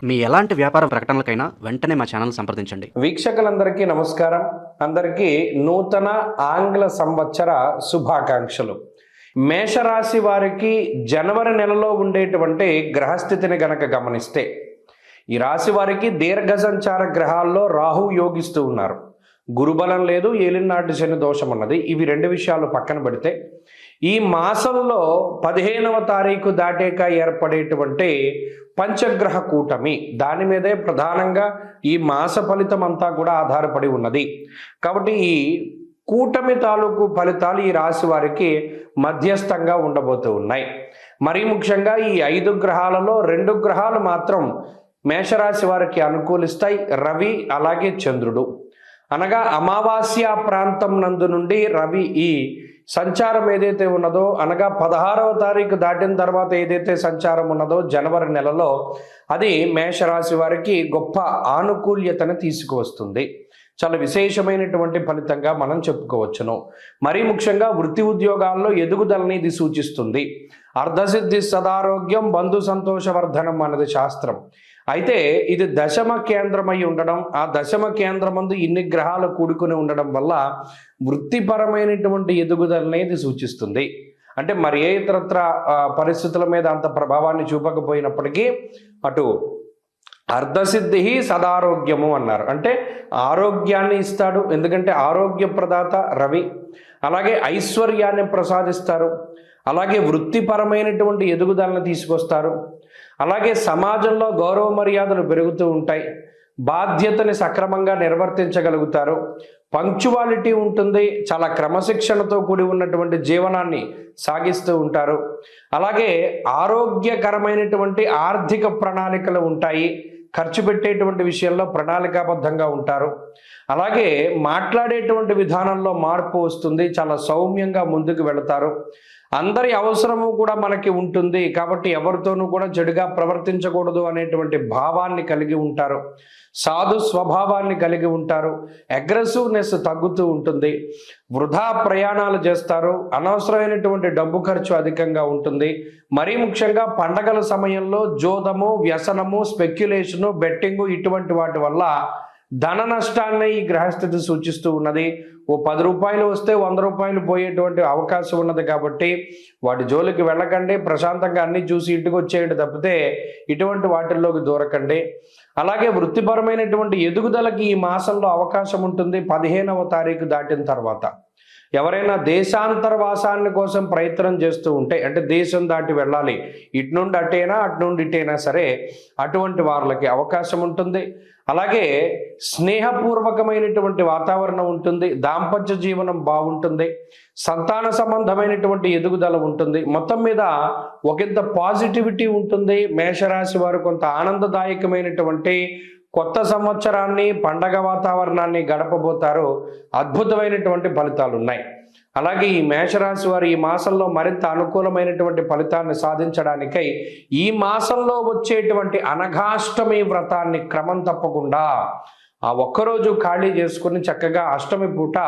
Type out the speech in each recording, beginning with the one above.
మీ ఎలాంటి వ్యాపార ప్రకటనలకైనా వెంటనే మా ఛానల్ సంప్రదించండి. వీక్షకులందరికీ నమస్కారం. అందరికీ నూతన ఆంగ్ల సంవత్సర శుభాకాంక్షలు. మేషరాశి వారికి జనవరి నెలలో ఉండేటువంటి గ్రహస్థితిని గనక గమనిస్తే, ఈ రాశి వారికి దీర్ఘ సంచార గ్రహాల్లో రాహు యోగిస్తూ ఉన్నారు. గురుబలం లేదు, ఏలినాటి శని దోషం ఉన్నది. ఇవి రెండు విషయాలు పక్కన పెడితే, ఈ మాసంలో 15వ తారీఖు దాటాక ఏర్పడేటువంటి పంచగ్రహ కూటమి, దాని మీదే ప్రధానంగా ఈ మాస ఫలితం అంతా కూడా ఆధారపడి ఉన్నది. కాబట్టి ఈ కూటమి తాలూకు ఫలితాలు ఈ రాశి వారికి మధ్యస్థంగా ఉండబోతూ ఉన్నాయి. మరీ ముఖ్యంగా ఈ 5 గ్రహాలలో 2 గ్రహాలు మాత్రం మేషరాశి వారికి అనుకూలిస్తాయి. రవి అలాగే చంద్రుడు. అనగా అమావాస్య ప్రాంతం నందు నుండి రవి ఈ సంచారం ఏదైతే ఉన్నదో, అనగా 16వ తారీఖు దాటిన తర్వాత ఏదైతే సంచారం ఉన్నదో జనవరి నెలలో, అది మేషరాశి వారికి గొప్ప ఆనుకూల్యతను తీసుకువస్తుంది. చాలా విశేషమైనటువంటి ఫలితంగా మనం చెప్పుకోవచ్చును. మరీ ముఖ్యంగా వృత్తి ఉద్యోగాల్లో ఎదుగుదలని ఇది సూచిస్తుంది. అర్ధసిద్ధి సదారోగ్యం బంధు సంతోషవర్ధనం అన్నది శాస్త్రం. అయితే ఇది దశమ కేంద్రమై ఉండడం, ఆ దశమ కేంద్రమందు ఇన్ని గ్రహాలు కూడుకుని ఉండడం వల్ల వృత్తిపరమైనటువంటి ఎదుగుదలని ఇది సూచిస్తుంది. అంటే మరి ఏ ఇతరత్ర పరిస్థితుల మీద అంత ప్రభావాన్ని చూపకపోయినప్పటికీ అటు అర్ధసిద్ధి సదారోగ్యము అన్నారు. అంటే ఆరోగ్యాన్ని ఇస్తాడు, ఎందుకంటే ఆరోగ్య ప్రదాత రవి. అలాగే ఐశ్వర్యాన్ని ప్రసాదిస్తారు, అలాగే వృత్తిపరమైనటువంటి ఎదుగుదలను తీసుకొస్తారు, అలాగే సమాజంలో గౌరవ మర్యాదలు పెరుగుతూ ఉంటాయి, బాధ్యతని సక్రమంగా నిర్వర్తించగలుగుతారు, పంక్చువాలిటీ ఉంటుంది, చాలా క్రమశిక్షణతో కూడి ఉన్నటువంటి జీవనాన్ని సాగిస్తూ ఉంటారు. అలాగే ఆరోగ్యకరమైనటువంటి ఆర్థిక ప్రణాళికలు ఉంటాయి, ఖర్చు పెట్టేటువంటి విషయంలో ప్రణాళికాబద్ధంగా ఉంటారు. అలాగే మాట్లాడేటువంటి విధానంలో మార్పు వస్తుంది, చాలా సౌమ్యంగా ముందుకు వెళతారు. అందరి అవసరము కూడా మనకి ఉంటుంది కాబట్టి ఎవరితోనూ కూడా చెడుగా ప్రవర్తించకూడదు అనేటువంటి భావాన్ని కలిగి ఉంటారు. సాధు స్వభావాన్ని కలిగి ఉంటారు. అగ్రెసివ్నెస్ తగ్గుతూ ఉంటుంది. వృధా ప్రయాణాలు చేస్తారు. అనవసరమైనటువంటి డబ్బు ఖర్చు అధికంగా ఉంటుంది. మరీ ముఖ్యంగా పండగల సమయంలో జోదము, వ్యసనము, స్పెక్యులేషను, బెట్టింగు ఇటువంటి వాటి వల్ల ధన నష్టాన్ని ఈ గ్రహస్థితి సూచిస్తూ ఉన్నది. ఓ 10 రూపాయలు వస్తే 100 రూపాయలు పోయేటువంటి అవకాశం ఉన్నది. కాబట్టి వాటి జోలికి వెళ్ళకండి, ప్రశాంతంగా అన్ని చూసి ఇంటికి వచ్చేయండి తప్పితే ఇటువంటి వాటిల్లోకి దూరకండి. అలాగే వృత్తిపరమైనటువంటి ఎదుగుదలకి ఈ మాసంలో అవకాశం ఉంటుంది 15వ తారీఖు దాటిన తర్వాత. ఎవరైనా దేశాంతరవాసాన్ని కోసం ప్రయత్నం చేస్తూ ఉంటే, అంటే దేశం దాటి వెళ్ళాలి, ఇటు నుండి అటైనా అటు నుండి ఇటైనా సరే, అటువంటి వారికి అవకాశం ఉంటుంది. అలాగే స్నేహపూర్వకమైనటువంటి వాతావరణం ఉంటుంది, దాంపత్య జీవనం బాగుంటుంది, సంతాన సంబంధమైనటువంటి ఎదుగుదల ఉంటుంది. మొత్తం మీద ఒకంత పాజిటివిటీ ఉంటుంది. మేషరాశి వారు కొంత ఆనందదాయకమైనటువంటి కొత్త సంవత్సరాన్ని, పండగ వాతావరణాన్ని గడపబోతారు. అద్భుతమైనటువంటి ఫలితాలు ఉన్నాయి. అలాగే ఈ మేషరాశి వారు ఈ మాసంలో మరింత అనుకూలమైనటువంటి ఫలితాన్ని సాధించడానికై ఈ మాసంలో వచ్చేటువంటి అనఘాష్టమి వ్రతాన్ని క్రమం తప్పకుండా ఆ ఒక్కరోజు ఖాళీ చేసుకుని చక్కగా అష్టమి పూట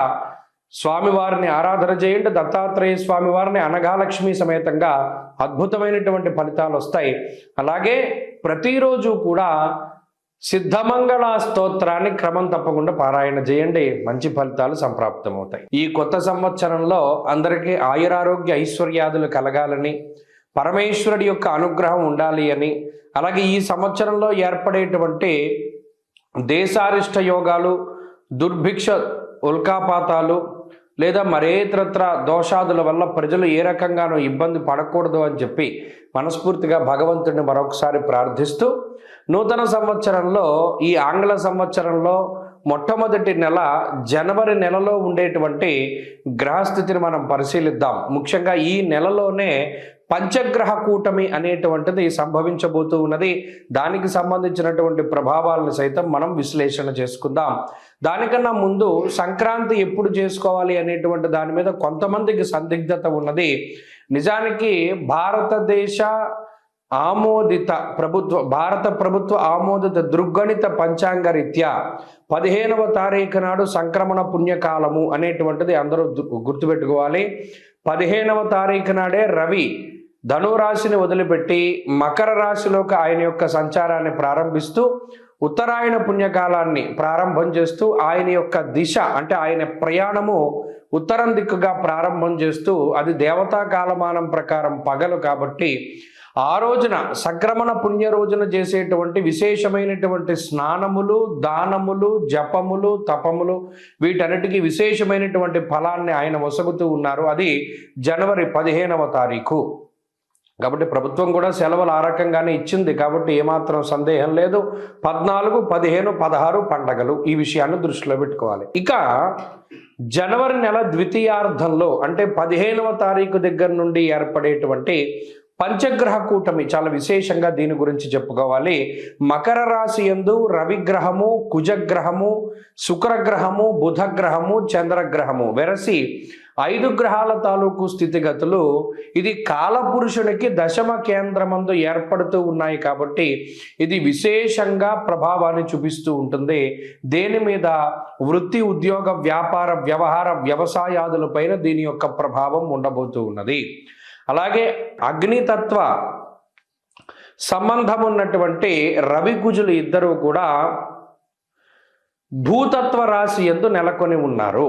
స్వామివారిని ఆరాధన చేయండి. దత్తాత్రేయ స్వామివారిని అనఘాలక్ష్మి సమేతంగా అద్భుతమైనటువంటి ఫలితాలు వస్తాయి. అలాగే ప్రతిరోజు కూడా సిద్ధమంగళ స్తోత్రాన్ని క్రమం తప్పకుండా పారాయణ చేయండి. మంచి ఫలితాలు సంప్రాప్తమవుతాయి. ఈ కొత్త సంవత్సరంలో అందరికీ ఆయురారోగ్య ఐశ్వర్యాదులు కలగాలని, పరమేశ్వరుడి యొక్క అనుగ్రహం ఉండాలి అని, అలాగే ఈ సంవత్సరంలో ఏర్పడేటువంటి దేశారిష్ట యోగాలు, దుర్భిక్ష ఉల్కాపాతాలు లేదా మరేతరత్ర దోషాదుల వల్ల ప్రజలు ఏ రకంగానూ ఇబ్బంది పడకూడదు అని చెప్పి మనస్ఫూర్తిగా భగవంతుడిని మరొకసారి ప్రార్థిస్తూ, నూతన సంవత్సరంలో ఈ ఆంగ్ల సంవత్సరంలో మొట్టమొదటి నెల జనవరి నెలలో ఉండేటువంటి గ్రహస్థితిని మనం పరిశీలిద్దాం. ముఖ్యంగా ఈ నెలలోనే పంచగ్రహ కూటమి అనేటువంటిది సంభవించబోతూ ఉన్నది. దానికి సంబంధించినటువంటి ప్రభావాలను సైతం మనం విశ్లేషణ చేసుకుందాం. దానికన్నా ముందు సంక్రాంతి ఎప్పుడు చేసుకోవాలి అనేటువంటి దాని మీద కొంతమందికి సందిగ్ధత ఉన్నది. నిజానికి భారతదేశ ఆమోదిత భారత ప్రభుత్వ ఆమోదిత దృగ్గణిత పంచాంగ రీత్యా 15వ తారీఖు నాడు సంక్రమణ పుణ్యకాలము అనేటువంటిది అందరూ గుర్తుపెట్టుకోవాలి. 15వ తారీఖు నాడే రవి ధనురాశిని వదిలిపెట్టి మకర రాశిలోకి ఆయన యొక్క సంచారాన్ని ప్రారంభిస్తూ ఉత్తరాయణ పుణ్యకాలాన్ని ప్రారంభం చేస్తూ ఆయన యొక్క దిశ అంటే ఆయన ప్రయాణము ఉత్తరం దిక్కుగా ప్రారంభం చేస్తూ అది దేవతా కాలమానం ప్రకారం పగలు కాబట్టి ఆ రోజున సంక్రమణ పుణ్య రోజున చేసేటువంటి విశేషమైనటువంటి స్నానములు, దానములు, జపములు, తపములు వీటన్నిటికీ విశేషమైనటువంటి ఫలాన్ని ఆయన వసగుతూ ఉన్నారు. అది జనవరి 15వ తారీఖు. కాబట్టి ప్రభుత్వం కూడా సెలవులు ఆ రకంగానే ఇచ్చింది కాబట్టి ఏమాత్రం సందేహం లేదు. 14, 15, 16 పండగలు, ఈ విషయాన్ని దృష్టిలో పెట్టుకోవాలి. ఇక జనవరి నెల ద్వితీయార్థంలో అంటే 15వ తారీఖు దగ్గర నుండి ఏర్పడేటువంటి పంచగ్రహ కూటమి చాలా విశేషంగా దీని గురించి చెప్పుకోవాలి. మకర రాశి యందు రవిగ్రహము, కుజగ్రహము, శుక్రగ్రహము, బుధగ్రహము, చంద్రగ్రహము వెరసి 5 గ్రహాల తాలూకు స్థితిగతులు ఇది కాలపురుషునికి దశమ కేంద్రమందు ఏర్పడుతూ ఉన్నాయి కాబట్టి ఇది విశేషంగా ప్రభావాన్ని చూపిస్తూ ఉంటుంది. దేని మీద? వృత్తి, ఉద్యోగ, వ్యాపార, వ్యవహార, వ్యవసాయాదులపైన దీని యొక్క ప్రభావం ఉండబోతూ ఉన్నది. అలాగే అగ్నితత్వ సంబంధం ఉన్నటువంటి రవి కుజులు ఇద్దరూ కూడా భూతత్వ రాశి యందు నెలకొని ఉన్నారు.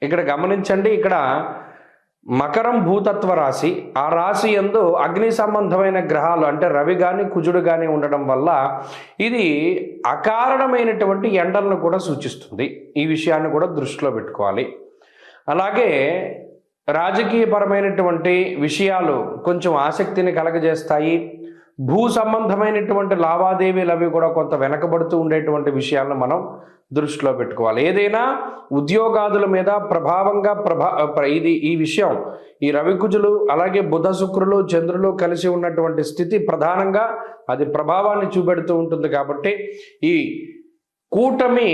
ఇక్కడ గమనించండి, ఇక్కడ మకరం భూతత్వ రాశి, ఆ రాశి యందు అగ్ని సంబంధమైన గ్రహాలు అంటే రవి కానీ కుజుడు కానీ ఉండడం వల్ల ఇది అకారణమైనటువంటి ఎండలను కూడా సూచిస్తుంది. ఈ విషయాన్ని కూడా దృష్టిలో పెట్టుకోవాలి. అలాగే రాజకీయపరమైనటువంటి విషయాలు కొంచెం ఆసక్తిని కలగజేస్తాయి. భూ సంబంధమైనటువంటి లావాదేవీలు అవి కూడా కొంత వెనకబడుతూ ఉండేటువంటి విషయాలను మనం దృష్టిలో పెట్టుకోవాలి. ఏదైనా ఉద్యోగాదుల మీద ప్రభావంగా ఈ విషయం ఈ రవికుజులు అలాగే బుధ, శుక్రులు, చంద్రులు కలిసి ఉన్నటువంటి స్థితి ప్రధానంగా అది ప్రభావాన్ని చూపెడుతూ ఉంటుంది. కాబట్టి ఈ కూటమి,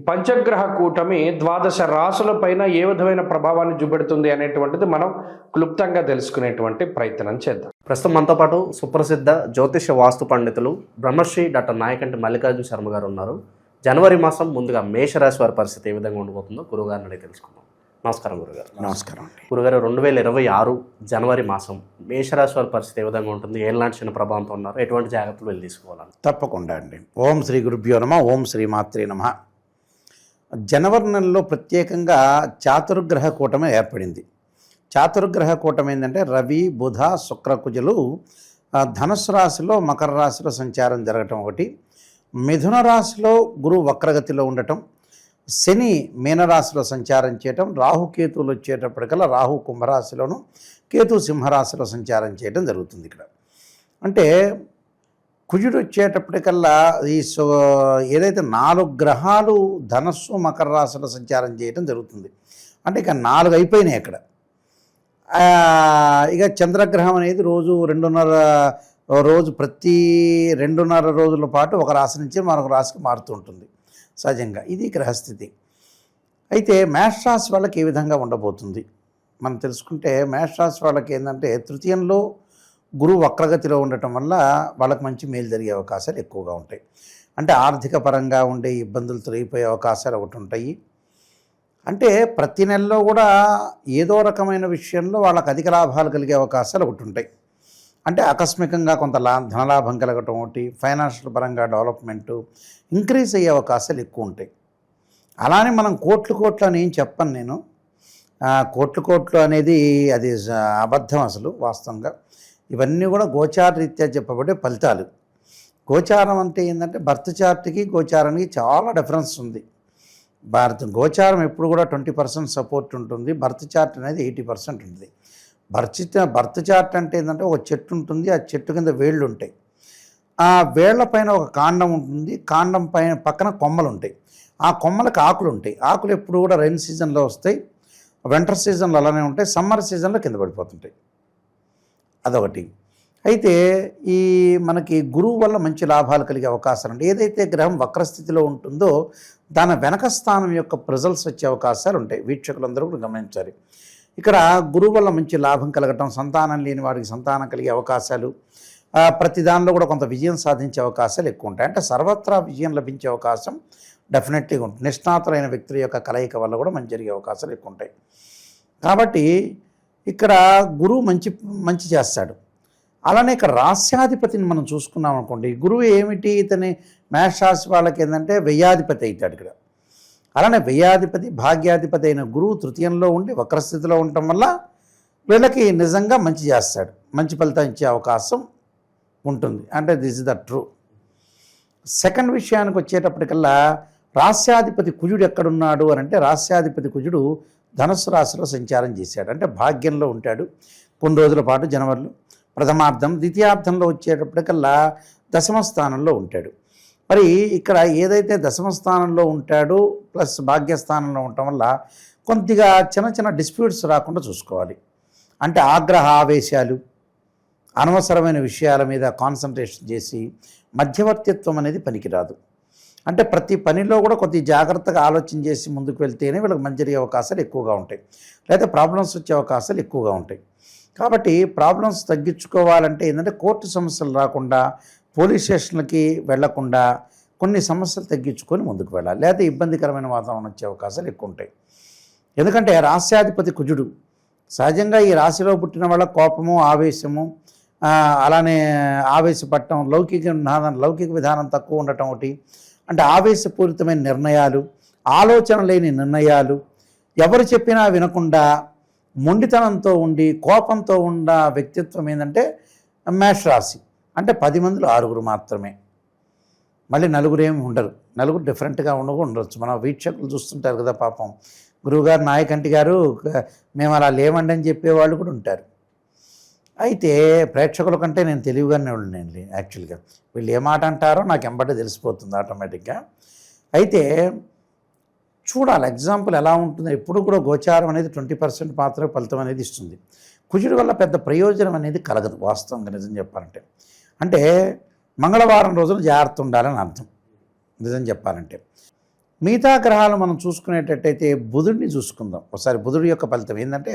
పంచగ్రహ కూటమి 12 రాశుల పైన ఏ విధమైన ప్రభావాన్ని చూపెడుతుంది అనేటువంటిది మనం క్లుప్తంగా తెలుసుకునేటువంటి ప్రయత్నం చేద్దాం. ప్రస్తుతం మనతో పాటు సుప్రసిద్ధ జ్యోతిష వాస్తు పండితులు బ్రహ్మశ్రీ డాక్టర్ నాయకంటి మల్లికార్జున శర్మ గారు ఉన్నారు. జనవరి మాసం ముందుగా మేషరాశి వారి పరిస్థితి ఏ విధంగా ఉండబోతుందో గురువుగారిని అడిగి తెలుసుకుందాం. నమస్కారం గురుగారు. నమస్కారం అండి. గురుగారు, 2026 జనవరి మాసం మేషరాశి వారి పరిస్థితి ఏ విధంగా ఉంటుంది? ఏళ్ళనాటి చిన్న ప్రభావంతో ఉన్నారు, ఎటువంటి జాగ్రత్తలు వెళ్ళి తీసుకోవాలని? తప్పకుండా అండి. ఓం శ్రీ గురుభ్యో నమః. ఓం శ్రీ మాత్రే నమః. జనవరి నెలలో ప్రత్యేకంగా చాతుర్గ్రహ కూటమి ఏర్పడింది. చాతుర్గ్రహ కూటమి ఏంటంటే రవి, బుధ, శుక్ర, కుజులు ధనుస్సు రాశిలో, మకర రాశిలో సంచారం జరగటం ఒకటి, మిథున రాశిలో గురువు వక్రగతిలో ఉండటం, శని మీనరాశిలో సంచారం చేయటం, రాహుకేతువులు వచ్చేటప్పటికల్లా రాహు కుంభరాశిలోను, కేతు సింహరాశిలో సంచారం చేయటం జరుగుతుంది. ఇక్కడ అంటే కుజుడు వచ్చేటప్పటికల్లా ఏదైతే 4 గ్రహాలు ధనస్సు, మకర రాశిలో సంచారం చేయటం జరుగుతుంది. అంటే ఇక 4 అయిపోయినాయి అక్కడ. ఇక చంద్రగ్రహం అనేది రోజు 2.5 రోజు, ప్రతి 2.5 రోజుల పాటు ఒక రాశి నుంచి మరొక రాశికి మారుతూ ఉంటుంది సహజంగా. ఇది గ్రహస్థితి. అయితే మేషరాశి వాళ్ళకి ఏ విధంగా ఉండబోతుంది మనం తెలుసుకుంటే, మేషరాశి వాళ్ళకి ఏంటంటే తృతీయంలో గురువు వక్రగతిలో ఉండటం వల్ల వాళ్ళకి మంచి మేలు జరిగే అవకాశాలు ఎక్కువగా ఉంటాయి. అంటే ఆర్థిక పరంగా ఉండే ఇబ్బందులు తొలగిపోయే అవకాశాలు ఒకటి ఉంటాయి. అంటే ప్రతి నెలలో కూడా ఏదో రకమైన విషయంలో వాళ్ళకి అధిక లాభాలు కలిగే అవకాశాలు ఒకటి ఉంటాయి. అంటే ఆకస్మికంగా కొంత ధనలాభం కలగటం ఒకటి, ఫైనాన్షియల్ పరంగా డెవలప్మెంటు ఇంక్రీజ్ అయ్యే అవకాశాలు ఎక్కువ ఉంటాయి. అలానే మనం కోట్లు అని ఏం చెప్పను నేను. కోట్లు అనేది అది అబద్ధం అసలు. వాస్తవంగా ఇవన్నీ కూడా గోచార రీత్యా చెప్పబడే ఫలితాలు. గోచారం అంటే ఏంటంటే బర్త్ చార్ట్కి గోచారానికి చాలా డిఫరెన్స్ ఉంది. గోచారం ఎప్పుడు కూడా 20% సపోర్ట్ ఉంటుంది, బర్త్ చార్ట్ అనేది 80% ఉంటుంది. బర్త్ చార్ట్ అంటే ఏంటంటే ఒక చెట్టు ఉంటుంది, ఆ చెట్టు కింద వేళ్ళు ఉంటాయి, ఆ వేళ్ల పైన ఒక కాండం ఉంటుంది, కాండం పైన పక్కన కొమ్మలు ఉంటాయి, ఆ కొమ్మలకు ఆకులు ఉంటాయి. ఆకులు ఎప్పుడు కూడా రైన్ సీజన్లో వస్తాయి, వింటర్ సీజన్లో అలానే ఉంటాయి, సమ్మర్ సీజన్లో కింద పడిపోతుంటాయి. అదొకటి. అయితే ఈ మనకి గురువు వల్ల మంచి లాభాలు కలిగే అవకాశాలు ఉంటాయి. ఏదైతే గ్రహం వక్రస్థితిలో ఉంటుందో దాని వెనక స్థానం యొక్క రిజల్ట్స్ వచ్చే అవకాశాలు ఉంటాయి. వీక్షకులందరూ కూడా గమనించాలి. ఇక్కడ గురువు వల్ల మంచి లాభం కలగటం, సంతానం లేని వారికి సంతానం కలిగే అవకాశాలు, ప్రతి దానిలో కూడా కొంత విజయం సాధించే అవకాశాలు ఎక్కువ ఉంటాయి. అంటే సర్వత్రా విజయం లభించే అవకాశం డెఫినెట్గా ఉంటుంది. నిష్ణాతులైన వ్యక్తుల యొక్క కలయిక వల్ల కూడా మంచి జరిగే అవకాశాలు ఎక్కువ ఉంటాయి. కాబట్టి ఇక్కడ గురువు మంచి మంచి చేస్తాడు. అలానే ఇక్కడ రాస్యాధిపతిని మనం చూసుకున్నాం అనుకోండి, గురువు ఏమిటి, ఇతని మేషరాశి వాళ్ళకి ఏంటంటే వ్యయాధిపతి అవుతాడు ఇక్కడ. అలానే వ్యయాధిపతి భాగ్యాధిపతి అయిన గురువు తృతీయంలో ఉండి వక్రస్థితిలో ఉండటం వల్ల వీళ్ళకి నిజంగా మంచి చేస్తాడు, మంచి ఫలితం ఇచ్చే అవకాశం ఉంటుంది. అంటే this is the true. Second విషయానికి వచ్చేటప్పటికల్లా రాస్యాధిపతి కుజుడు ఎక్కడున్నాడు అని అంటే, రాస్యాధిపతి కుజుడు ధనుస్సు రాశిలో సంచారం చేశాడు. అంటే భాగ్యంలో ఉంటాడు కొన్ని రోజుల పాటు జనవరిలో ప్రథమార్థం, ద్వితీయార్థంలో వచ్చేటప్పటికల్లా దశమ స్థానంలో ఉంటాడు. మరి ఇక్కడ ఏదైతే దశమ స్థానంలో ఉంటాడో ప్లస్ భాగ్యస్థానంలో ఉండటం వల్ల కొద్దిగా చిన్న చిన్న డిస్ప్యూట్స్ రాకుండా చూసుకోవాలి. అంటే ఆగ్రహ ఆవేశాలు, అనవసరమైన విషయాల మీద కాన్సన్ట్రేషన్ చేసి మధ్యవర్తిత్వం అనేది పనికిరాదు. అంటే ప్రతి పనిలో కూడా కొద్ది జాగ్రత్తగా ఆలోచన చేసి ముందుకు వెళ్తేనే వీళ్ళకి మంచి జరిగే అవకాశాలు ఎక్కువగా ఉంటాయి, లేదా ప్రాబ్లమ్స్ వచ్చే అవకాశాలు ఎక్కువగా ఉంటాయి. కాబట్టి ప్రాబ్లమ్స్ తగ్గించుకోవాలంటే ఏంటంటే కోర్టు సమస్యలు రాకుండా, పోలీస్ స్టేషన్లకి వెళ్లకుండా కొన్ని సమస్యలు తగ్గించుకొని ముందుకు వెళ్ళాలి, లేదా ఇబ్బందికరమైన వాతావరణం వచ్చే అవకాశాలు ఎక్కువ ఉంటాయి. ఎందుకంటే రాస్యాధిపతి కుజుడు సహజంగా ఈ రాశిలో పుట్టిన వాళ్ళ కోపము, ఆవేశము, అలానే ఆవేశపడటం, లౌకిక విధానం తక్కువ ఉండటం ఒకటి. అంటే ఆవేశపూరితమైన నిర్ణయాలు, ఆలోచన లేని నిర్ణయాలు, ఎవరు చెప్పినా వినకుండా మొండితనంతో ఉండి కోపంతో ఉన్న వ్యక్తిత్వం ఏంటంటే మేషరాశి. అంటే 10 మందిలో 6 మాత్రమే, మళ్ళీ నలుగురు ఏమి ఉండరు. నలుగురు డిఫరెంట్గా ఉండవచ్చు. మన వీక్షకులు చూస్తుంటారు కదా, పాపం గురువుగారు నాయకంటి గారు మేము అలా లేవండి అని చెప్పేవాళ్ళు కూడా ఉంటారు. అయితే ప్రేక్షకుల కంటే నేను తెలివిగానే ఉన్నాను యాక్చువల్గా. వీళ్ళు ఏ మాట అంటారో నాకు ఎంబటే తెలిసిపోతుంది ఆటోమేటిక్గా. అయితే చూడాలి ఎగ్జాంపుల్ ఎలా ఉంటుందో. ఎప్పుడు కూడా గోచారం అనేది 20% మాత్రమే ఫలితం అనేది ఇస్తుంది. కుజుడి వల్ల పెద్ద ప్రయోజనం అనేది కలగదు వాస్తవంగా నిజం చెప్పాలంటే. అంటే మంగళవారం రోజులు జాగ్రత్త ఉండాలని అర్థం నిజం చెప్పాలంటే. మిగతా గ్రహాలు మనం చూసుకునేటట్టయితే బుధుడిని చూసుకుందాం ఒకసారి. బుధుడి యొక్క ఫలితం ఏంటంటే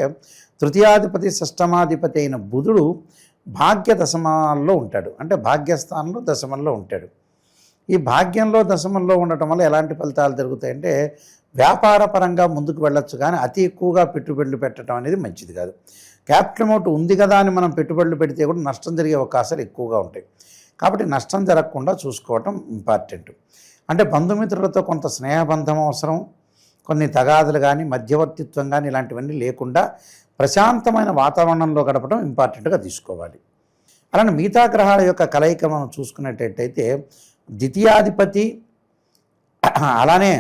తృతీయాధిపతి షష్టమాధిపతి అయిన బుధుడు భాగ్య దశమాల్లో ఉంటాడు. అంటే భాగ్యస్థానంలో దశమంలో ఉంటాడు. ఈ భాగ్యంలో దశమంలో ఉండటం వల్ల ఎలాంటి ఫలితాలు జరుగుతాయంటే, వ్యాపార పరంగా ముందుకు వెళ్ళొచ్చు, కానీ అతి ఎక్కువగా పెట్టుబడులు పెట్టడం అనేది మంచిది కాదు. క్యాపిటల్ అమౌంట్ ఉంది కదా అని మనం పెట్టుబడులు పెడితే కూడా నష్టం జరిగే అవకాశాలు ఎక్కువగా ఉంటాయి. కాబట్టి నష్టం జరగకుండా చూసుకోవటం ఇంపార్టెంట్. అంటే బంధుమిత్రులతో కొంత స్నేహబంధం అవసరం, కొన్ని తగాదులు కానీ మధ్యవర్తిత్వం కానీ ఇలాంటివన్నీ లేకుండా ప్రశాంతమైన వాతావరణంలో గడపడం ఇంపార్టెంట్గా తీసుకోవాలి. అలానే మిగతా గ్రహాల యొక్క కలయిక మనం చూసుకున్నట్టయితే ద్వితీయాధిపతి అలానే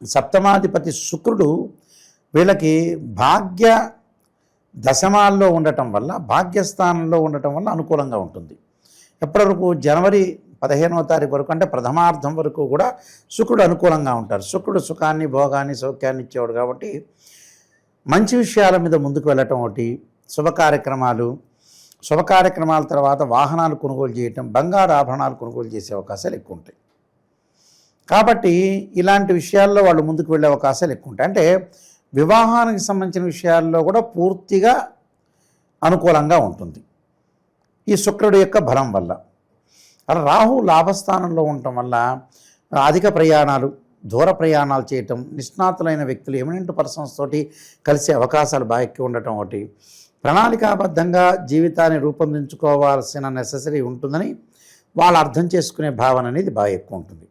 సప్తమాధిపతి శుక్రుడు వీళ్ళకి భాగ్య దశమాల్లో ఉండటం వల్ల, భాగ్యస్థానంలో ఉండటం వల్ల అనుకూలంగా ఉంటుంది. ఎప్పటివరకు జనవరి 15వ తారీఖు వరకు, అంటే ప్రథమార్థం వరకు కూడా శుక్రుడు అనుకూలంగా ఉంటారు. శుక్రుడు సుఖాన్ని, భోగాన్ని, సౌఖ్యాన్ని ఇచ్చేవాడు కాబట్టి మంచి విషయాల మీద ముందుకు వెళ్ళటం ఒకటి, శుభకార్యక్రమాల తర్వాత వాహనాలు కొనుగోలు చేయటం, బంగారు ఆభరణాలు కొనుగోలు చేసే అవకాశాలు ఎక్కువ ఉంటాయి. కాబట్టి ఇలాంటి విషయాల్లో వాళ్ళు ముందుకు వెళ్ళే అవకాశాలు ఎక్కువ ఉంటాయి. అంటే వివాహానికి సంబంధించిన విషయాల్లో కూడా పూర్తిగా అనుకూలంగా ఉంటుంది ఈ శుక్రుడి యొక్క బలం వల్ల. అలా రాహు లాభస్థానంలో ఉండటం వల్ల అధిక ప్రయాణాలు, దూర ప్రయాణాలు చేయటం, నిష్ణాతులైన వ్యక్తులు, ఎమినెంట్ పర్సన్స్ తోటి కలిసే అవకాశాలు బాగా ఎక్కువ ఉండటం ఒకటి, ప్రణాళికాబద్ధంగా జీవితాన్ని రూపొందించుకోవాల్సిన నెససరీ ఉంటుందని వాళ్ళు అర్థం చేసుకునే భావన అనేది బాగా ఎక్కువ ఉంటుంది.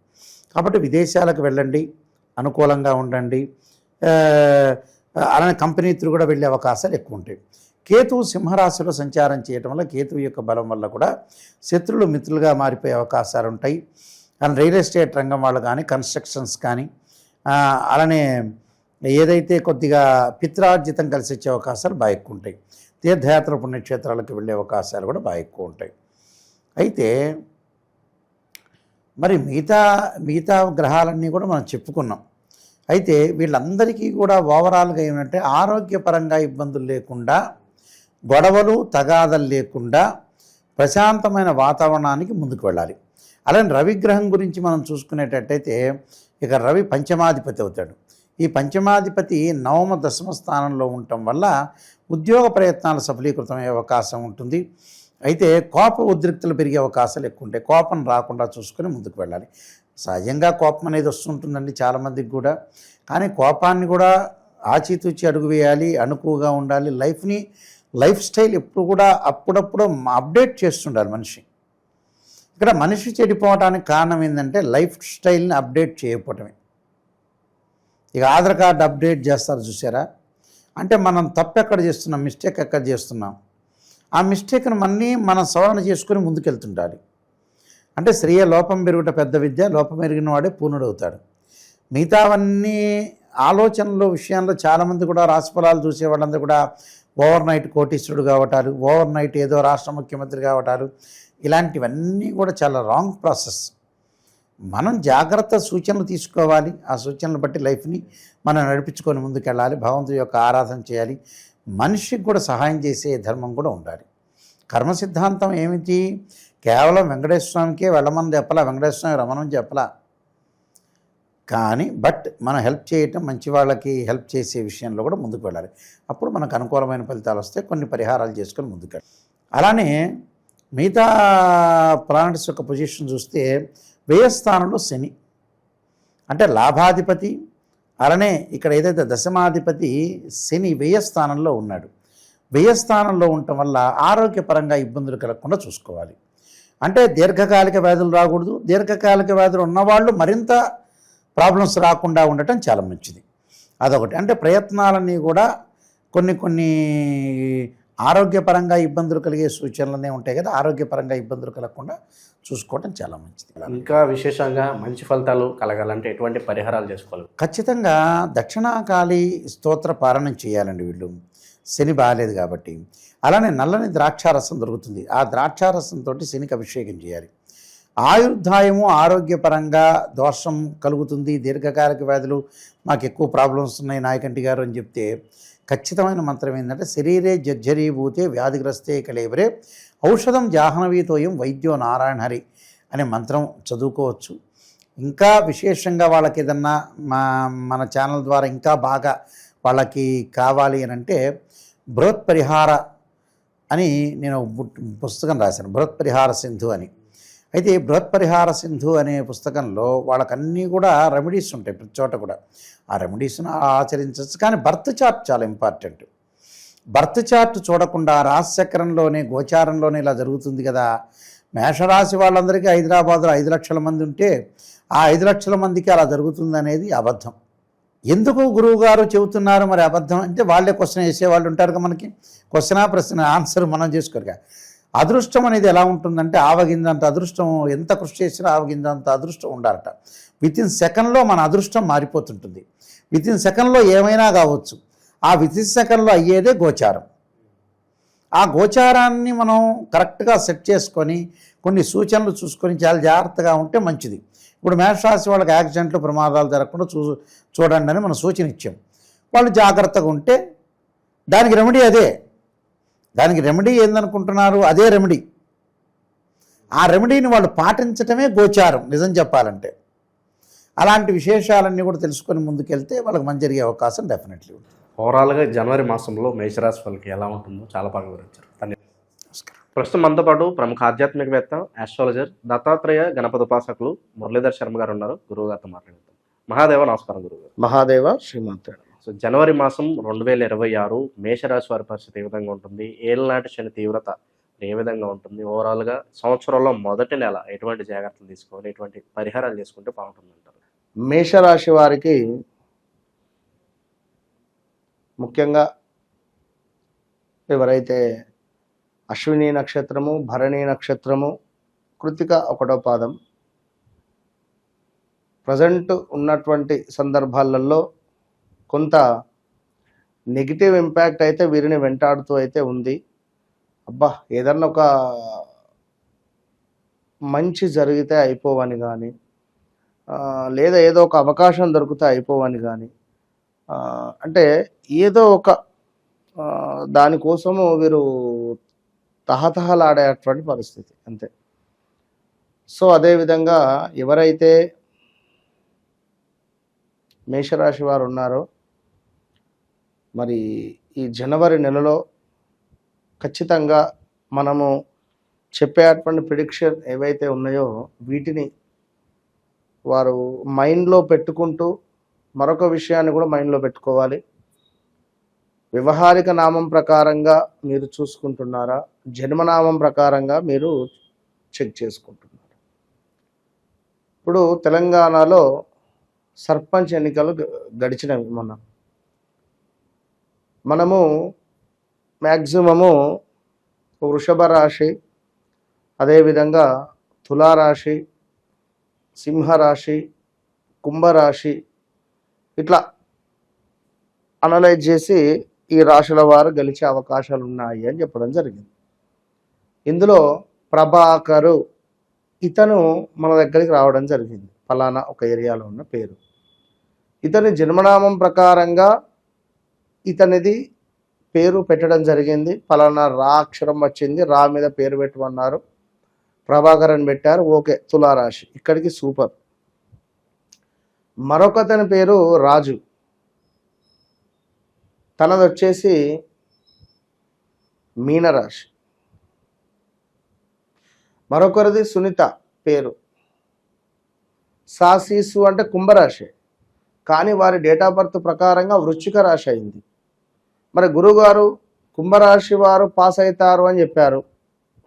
కాబట్టి విదేశాలకు వెళ్ళండి, అనుకూలంగా ఉండండి. అలానే కంపెనీ త్రూ కూడా వెళ్ళే అవకాశాలు ఎక్కువ ఉంటాయి. కేతువు సింహరాశిలో సంచారం చేయటం వల్ల, కేతువు యొక్క బలం వల్ల కూడా శత్రులు మిత్రులుగా మారిపోయే అవకాశాలు ఉంటాయి. అండ్ రియల్ ఎస్టేట్ రంగం వాళ్ళు కానీ, కన్స్ట్రక్షన్స్ కానీ, అలానే ఏదైతే కొద్దిగా పిత్రార్జితం కలిసి వచ్చే అవకాశాలు బాగా ఎక్కువ ఉంటాయి. తీర్థయాత్ర పుణ్యక్షేత్రాలకు వెళ్ళే అవకాశాలు కూడా బాగా ఎక్కువ ఉంటాయి. అయితే మరి మిగతా గ్రహాలన్నీ కూడా మనం చెప్పుకున్నాం. అయితే వీళ్ళందరికీ కూడా ఓవరాల్గా ఏమంటే ఆరోగ్యపరంగా ఇబ్బందులు లేకుండా, గొడవలు తగాదలు లేకుండా ప్రశాంతమైన వాతావరణానికి ముందుకు వెళ్ళాలి. అలానే రవిగ్రహం గురించి మనం చూసుకునేటట్టయితే ఇక రవి పంచమాధిపతి అవుతాడు. ఈ పంచమాధిపతి నవమ దశమ స్థానంలో ఉండటం వల్ల ఉద్యోగ ప్రయత్నాలు సఫలీకృతమయ్యే అవకాశం ఉంటుంది. అయితే కోప ఉద్రిక్తులు పెరిగే అవకాశాలు ఎక్కువ ఉంటాయి. కోపం రాకుండా చూసుకొని ముందుకు వెళ్ళాలి. సహజంగా కోపం అనేది వస్తుంటుందండి చాలామందికి కూడా, కానీ కోపాన్ని కూడా ఆచితూచి అడుగు వేయాలి, అణుకువగా ఉండాలి. లైఫ్ స్టైల్ ఎప్పుడు కూడా అప్పుడప్పుడు అప్డేట్ చేస్తుండాలి మనిషి. ఇక్కడ మనిషి చెడిపోవడానికి కారణం ఏంటంటే లైఫ్ స్టైల్ని అప్డేట్ చేయకపోవటమే. ఇక ఆధార్ కార్డు అప్డేట్ చేస్తారు చూసారా, అంటే మనం తప్పు ఎక్కడ చేస్తున్నాం, మిస్టేక్ ఎక్కడ చేస్తున్నాం, ఆ మిస్టేక్ను మనం సవరణ చేసుకొని ముందుకెళ్తుండాలి. అంటే శ్రేయ లోపం పెరుగుట పెద్ద విద్య, లోపం ఎరిగిన వాడే పూర్ణుడవుతాడు. మిగతావన్నీ ఆలోచనల విషయంలో చాలామంది కూడా రాశిఫలాలు చూసే వాళ్ళందరూ కూడా ఓవర్ నైట్ కోటీశ్వరుడు కావటాలు, ఓవర్ నైట్ ఏదో రాష్ట్ర ముఖ్యమంత్రి కావటాలు, ఇలాంటివన్నీ కూడా చాలా రాంగ్ ప్రాసెస్. మనం జాగ్రత్త సూచనలు తీసుకోవాలి, ఆ సూచనలు బట్టి లైఫ్ని మనం నడిపించుకొని ముందుకెళ్ళాలి, భగవంతుడి యొక్క ఆరాధన చేయాలి, మనిషికి కూడా సహాయం చేసే ధర్మం కూడా ఉండాలి. కర్మ సిద్ధాంతం ఏమిటి, కేవలం వెంకటేశ్వర స్వామికే వెళ్ళమని చెప్పలా, వెంకటేశ్వర స్వామి రమణం చెప్పలా, కానీ మనం హెల్ప్ చేయటం, మంచి వాళ్ళకి హెల్ప్ చేసే విషయంలో కూడా ముందుకు వెళ్ళాలి. అప్పుడు మనకు అనుకూలమైన ఫలితాలు వస్తే కొన్ని పరిహారాలు చేసుకొని ముందుకెళ్ళాలి. అలానే మిగతా ప్లానెట్స్ యొక్క పొజిషన్ చూస్తే వ్యయస్థానంలో శని అంటే లాభాధిపతి, అలానే ఇక్కడ ఏదైతే దశమాధిపతి శని వ్యయస్థానంలో ఉన్నాడు. వ్యయస్థానంలో ఉండటం వల్ల ఆరోగ్యపరంగా ఇబ్బందులు కలగకుండా చూసుకోవాలి. అంటే దీర్ఘకాలిక వ్యాధులు రాకూడదు, దీర్ఘకాలిక వ్యాధులు ఉన్నవాళ్ళు మరింత ప్రాబ్లమ్స్ రాకుండా ఉండటం చాలా మంచిది. అదొకటి. అంటే ప్రయత్నాలన్నీ కూడా కొన్ని ఆరోగ్యపరంగా ఇబ్బందులు కలిగే సూచనలనే ఉంటాయి కదా, ఆరోగ్యపరంగా ఇబ్బందులు కలగకుండా చూసుకోవటం చాలా మంచిది. ఇంకా విశేషంగా మంచి ఫలితాలు కలగాలంటే ఎటువంటి పరిహారాలు చేసుకోవాలి? ఖచ్చితంగా దక్షిణాకాళి స్తోత్ర పారాయణం చేయాలండి వీళ్ళు, శని బాగాలేదు కాబట్టి. అలానే నల్లని ద్రాక్షారసం దొరుకుతుంది, ఆ ద్రాక్షారసంతో శనికి అభిషేకం చేయాలి. ఆయుర్దాయము, ఆరోగ్యపరంగా దోషం కలుగుతుంది, దీర్ఘకాలిక వ్యాధులు మాకు ఎక్కువ ప్రాబ్లమ్స్ ఉన్నాయి నాయకంటి గారు అని చెప్తే ఖచ్చితమైన మంత్రం ఏంటంటే శరీరే జర్జరీభూతే వ్యాధిగ్రస్తే కలేవరే ఔషధం జాహ్నవీతోయం వైద్యో నారాయణ హరి అనే మంత్రం చదువుకోవచ్చు. ఇంకా విశేషంగా వాళ్ళకి ఏదన్నా మన ఛానల్ ద్వారా ఇంకా బాగా వాళ్ళకి కావాలి అని అంటే బృహత్పరిహార అని నేను పుస్తకం రాశాను, బృహత్పరిహార సింధు అని. అయితే బృహత్పరిహార సింధు అనే పుస్తకంలో వాళ్ళకన్నీ కూడా రెమెడీస్ ఉంటాయి, ప్రతి చోట కూడా ఆ రెమెడీస్ను ఆచరించవచ్చు. కానీ బర్త్ చార్ట్ చాలా ఇంపార్టెంట్. బర్త్ చార్ట్ చూడకుండా రాశిచక్రంలోనే గోచారంలోనే ఇలా జరుగుతుంది కదా. మేషరాశి వాళ్ళందరికీ హైదరాబాద్లో 5 లక్షల మంది ఉంటే ఆ 5 లక్షల మందికి అలా జరుగుతుంది అనేది అబద్ధం. ఎందుకు గురువు గారు చెబుతున్నారు మరి అబద్ధం అంటే, వాళ్ళే క్వశ్చన్ వేసేవాళ్ళు ఉంటారు మనకి, ప్రశ్న ఆన్సర్ మనం చేసుకోరుగా. అదృష్టం అనేది ఎలా ఉంటుందంటే ఆవగిందంత అదృష్టం, ఎంత కృషి చేసినా ఆవగిందంత అదృష్టం ఉండాలట. వితిన్ సెకండ్లో మన అదృష్టం మారిపోతుంటుంది, వితిన్ సెకండ్లో ఏమైనా కావచ్చు. ఆ వితిన్ సెకండ్లో అయ్యేదే గోచారం. ఆ గోచారాన్ని మనం కరెక్ట్గా సెట్ చేసుకొని కొన్ని సూచనలు చూసుకొని చాలా జాగ్రత్తగా ఉంటే మంచిది. ఇప్పుడు మేషరాశి వాళ్ళకి యాక్సిడెంట్లు, ప్రమాదాలు జరగకుండా చూడండి అని మనం సూచన ఇచ్చాం. వాళ్ళు జాగ్రత్తగా ఉంటే దానికి రెమెడీ అదే. దానికి రెమెడీ ఏందనుకుంటున్నారు, అదే రెమెడీ. ఆ రెమెడీని వాళ్ళు పాటించటమే గోచారం నిజం చెప్పాలంటే. అలాంటి విశేషాలన్నీ కూడా తెలుసుకొని ముందుకెళ్తే వాళ్ళకి మంచి జరిగే అవకాశం డెఫినెట్లీ ఉంటుంది. ఓవరాల్గా జనవరి మాసంలో మేషరాశి వాళ్ళకి ఎలా ఉంటుందో చాలా బాగా వివరించారు. నమస్కారం. ప్రస్తుతం మనతో పాటు ప్రముఖ ఆధ్యాత్మికవేత్త, ఆస్ట్రాలజర్, దత్తాత్రేయ గణపతి ఉపాసకులు మురళీధర్ శర్మ గారు ఉన్నారు. గురువు గారితో మాట్లాడుతాం. మహాదేవ నమస్కారం గురువు. మహాదేవ శ్రీమంతుడు. సో జనవరి మాసం 2026 మేషరాశి వారి పరిస్థితి ఏ విధంగా ఉంటుంది, ఏళ్ళనాటి శని తీవ్రత ఏ విధంగా ఉంటుంది, ఓవరాల్గా సంవత్సరంలో మొదటి నెల ఎటువంటి జాగ్రత్తలు తీసుకోవాలి, ఎటువంటి పరిహారాలు చేసుకుంటే బాగుంటుంది అంటారు? మేషరాశి వారికి ముఖ్యంగా ఎవరైతే అశ్విని నక్షత్రము, భరణి నక్షత్రము, కృతిక 1వ పాదం ప్రజెంట్ ఉన్నటువంటి సందర్భాలలో కొంత నెగిటివ్ ఇంపాక్ట్ అయితే వీరిని వెంటాడుతూ అయితే ఉంది. అబ్బా ఏదన్నా ఒక మంచి జరిగితే అయిపోవని కానీ, లేదా ఏదో ఒక అవకాశం దొరికితే అయిపోవని కానీ, అంటే ఏదో ఒక దానికోసము వీరు తహతహలాడేటువంటి పరిస్థితి అంతే. సో అదేవిధంగా ఎవరైతే మేషరాశి వారు ఉన్నారో మరి ఈ జనవరి నెలలో ఖచ్చితంగా మనము చెప్పేటువంటి ప్రిడిక్షన్ ఏవైతే ఉన్నాయో వీటిని వారు మైండ్లో పెట్టుకుంటూ మరొక విషయాన్ని కూడా మైండ్లో పెట్టుకోవాలి. వ్యవహారిక నామం ప్రకారంగా మీరు చూసుకుంటున్నారా, జన్మనామం ప్రకారంగా మీరు చెక్ చేసుకుంటున్నారా? ఇప్పుడు తెలంగాణలో సర్పంచ్ ఎన్నికలు గడిచినవి మనము మ్యాక్సిమము వృషభ రాశి, అదేవిధంగా తులారాశి, సింహరాశి, కుంభరాశి ఇట్లా అనలైజ్ చేసి ఈ రాశుల వారు గెలిచే అవకాశాలు ఉన్నాయి అని చెప్పడం జరిగింది. ఇందులో ప్రభాకరు ఇతను మన దగ్గరికి రావడం జరిగింది. ఫలానా ఒక ఏరియాలో ఉన్న పేరు. ఇతని జన్మనామం ప్రకారంగా ఇతనిది పేరు పెట్టడం జరిగింది. ఫలానా రా అక్షరం వచ్చింది, రా మీద పేరు పెట్టమన్నారు, ప్రభాకర్ అని పెట్టారు. ఓకే, తులారాశి ఇక్కడికి సూపర్. మరొకతని పేరు రాజు, తనది వచ్చేసి మీనరాశి. మరొకరిది సునీత పేరు, సాసీసు అంటే కుంభరాశి, కానీ వారి డేట్ ఆఫ్ బర్త్ ప్రకారంగా వృశ్చిక రాశి అయింది. మరి గురువుగారు కుంభరాశి వారు పాస్ అవుతారు అని చెప్పారు,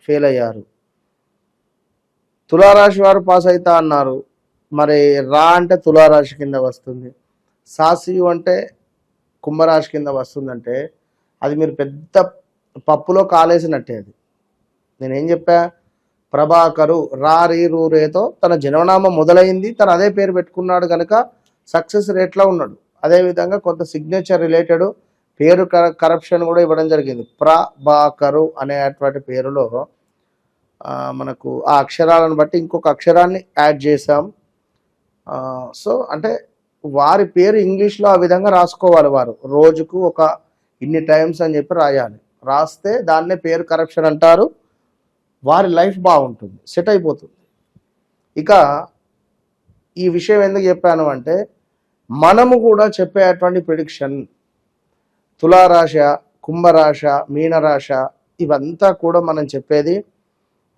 ఫెయిల్ అయ్యారు. తులారాశి వారు పాస్ అవుతా అన్నారు, మరి రా అంటే తులారాశి కింద వస్తుంది, సాసియు అంటే కుంభరాశి కింద వస్తుందంటే అది మీరు పెద్ద పప్పులో కాలేసినట్టే. అది నేనేం చెప్పా, ప్రభాకరు రా రీ రూ రేతో తన జన్మనామం మొదలైంది, తను అదే పేరు పెట్టుకున్నాడు కనుక సక్సెస్ రేట్లో ఉన్నాడు. అదేవిధంగా కొంత సిగ్నేచర్ రిలేటెడ్ పేరు కరప్షన్ కూడా ఇవ్వడం జరిగింది. ప్రభాకరు అనేటువంటి పేరులో మనకు ఆ అక్షరాలను బట్టి ఇంకొక అక్షరాన్ని యాడ్ చేసాం. సో అంటే వారి పేరు ఇంగ్లీష్లో ఆ విధంగా రాసుకోవాలి. వారు రోజుకు ఒక ఇన్ని టైమ్స్ అని చెప్పి రాయాలి. రాస్తే దాన్నే పేరు కరప్షన్ అంటారు. వారి లైఫ్ బాగుంటుంది, సెట్ అయిపోతుంది. ఇక ఈ విషయం ఎందుకు చెప్పాను అంటే, మనము కూడా చెప్పేటువంటి ప్రిడిక్షన్ తులారాశ, కుంభరాశ, మీనరాశ ఇవంతా కూడా మనం చెప్పేది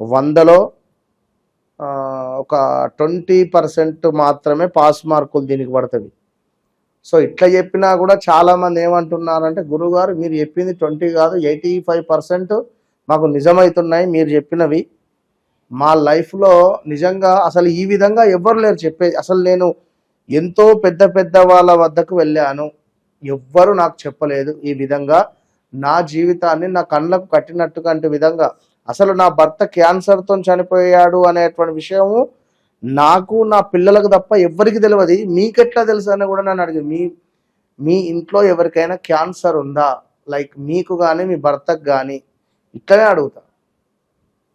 100లో ఒక 20% మాత్రమే పాస్ మార్కులు దీనికి పడుతుంది. సో ఇట్లా చెప్పినా కూడా చాలామంది ఏమంటున్నారంటే, గురువుగారు మీరు చెప్పింది 20 కాదు 85% మాకు నిజమవుతున్నాయి మీరు చెప్పినవి. మా లైఫ్లో నిజంగా అసలు ఈ విధంగా ఎవ్వరు లేరు చెప్పేది. అసలు నేను ఎంతో పెద్ద పెద్ద వాళ్ళ వద్దకు వెళ్ళాను, ఎవ్వరు నాకు చెప్పలేదు ఈ విధంగా నా జీవితాన్ని నా కళ్ళకు కట్టినట్టుకంటే విధంగా. అసలు నా భర్త క్యాన్సర్తో చనిపోయాడు అనేటువంటి విషయము నాకు నా పిల్లలకు తప్ప ఎవ్వరికి తెలియదు. మీకెట్లా తెలుసు అని కూడా నన్ను అడిగింది. మీ ఇంట్లో ఎవరికైనా క్యాన్సర్ ఉందా, లైక్ మీకు కానీ మీ భర్తకు కానీ, ఇట్లనే అడుగుతా.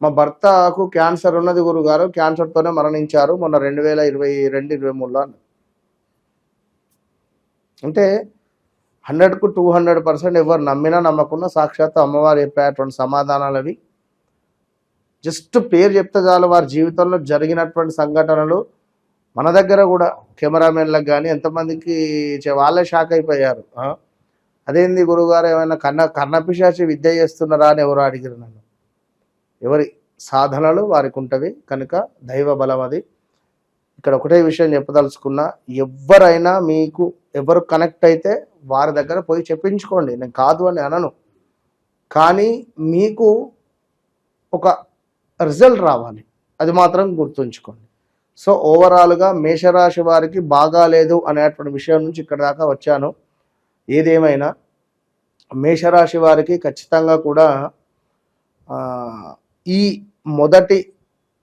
మా భర్తకు క్యాన్సర్ ఉన్నది గురుగారు, క్యాన్సర్తోనే మరణించారు మొన్న 2022-23లో. అంటే 100కు 200% ఎవరు నమ్మినా నమ్మకున్నా సాక్షాత్ అమ్మవారు చెప్పేటువంటి సమాధానాలు అవి. జస్ట్ పేరు చెప్తే చాలు వారి జీవితంలో జరిగినటువంటి సంఘటనలు. మన దగ్గర కూడా కెమెరామెన్లకు కానీ ఎంతమందికి వాళ్ళే షాక్ అయిపోయారు. అదేంది గురువుగారు ఏమైనా కన్నపిశాచి విద్య చేస్తున్నారా అని ఎవరు అడిగారు నన్ను. ఎవరి సాధనలు వారికి ఉంటవి కనుక దైవ బలం అది. ఇక్కడ ఒకటే విషయం చెప్పదలుచుకున్నా, ఎవరైనా మీకు ఎవరు కనెక్ట్ అయితే వారి దగ్గర పోయి చెప్పించుకోండి, నేను కాదు అని అనను. కానీ మీకు ఒక రిజల్ట్ రావాలి, అది మాత్రం గుర్తుంచుకోండి. సో ఓవరాల్గా మేషరాశి వారికి బాగాలేదు అనేటువంటి విషయం నుంచి ఇక్కడ దాకా వచ్చాను. ఏదేమైనా మేషరాశి వారికి ఖచ్చితంగా కూడా ఈ మొదటి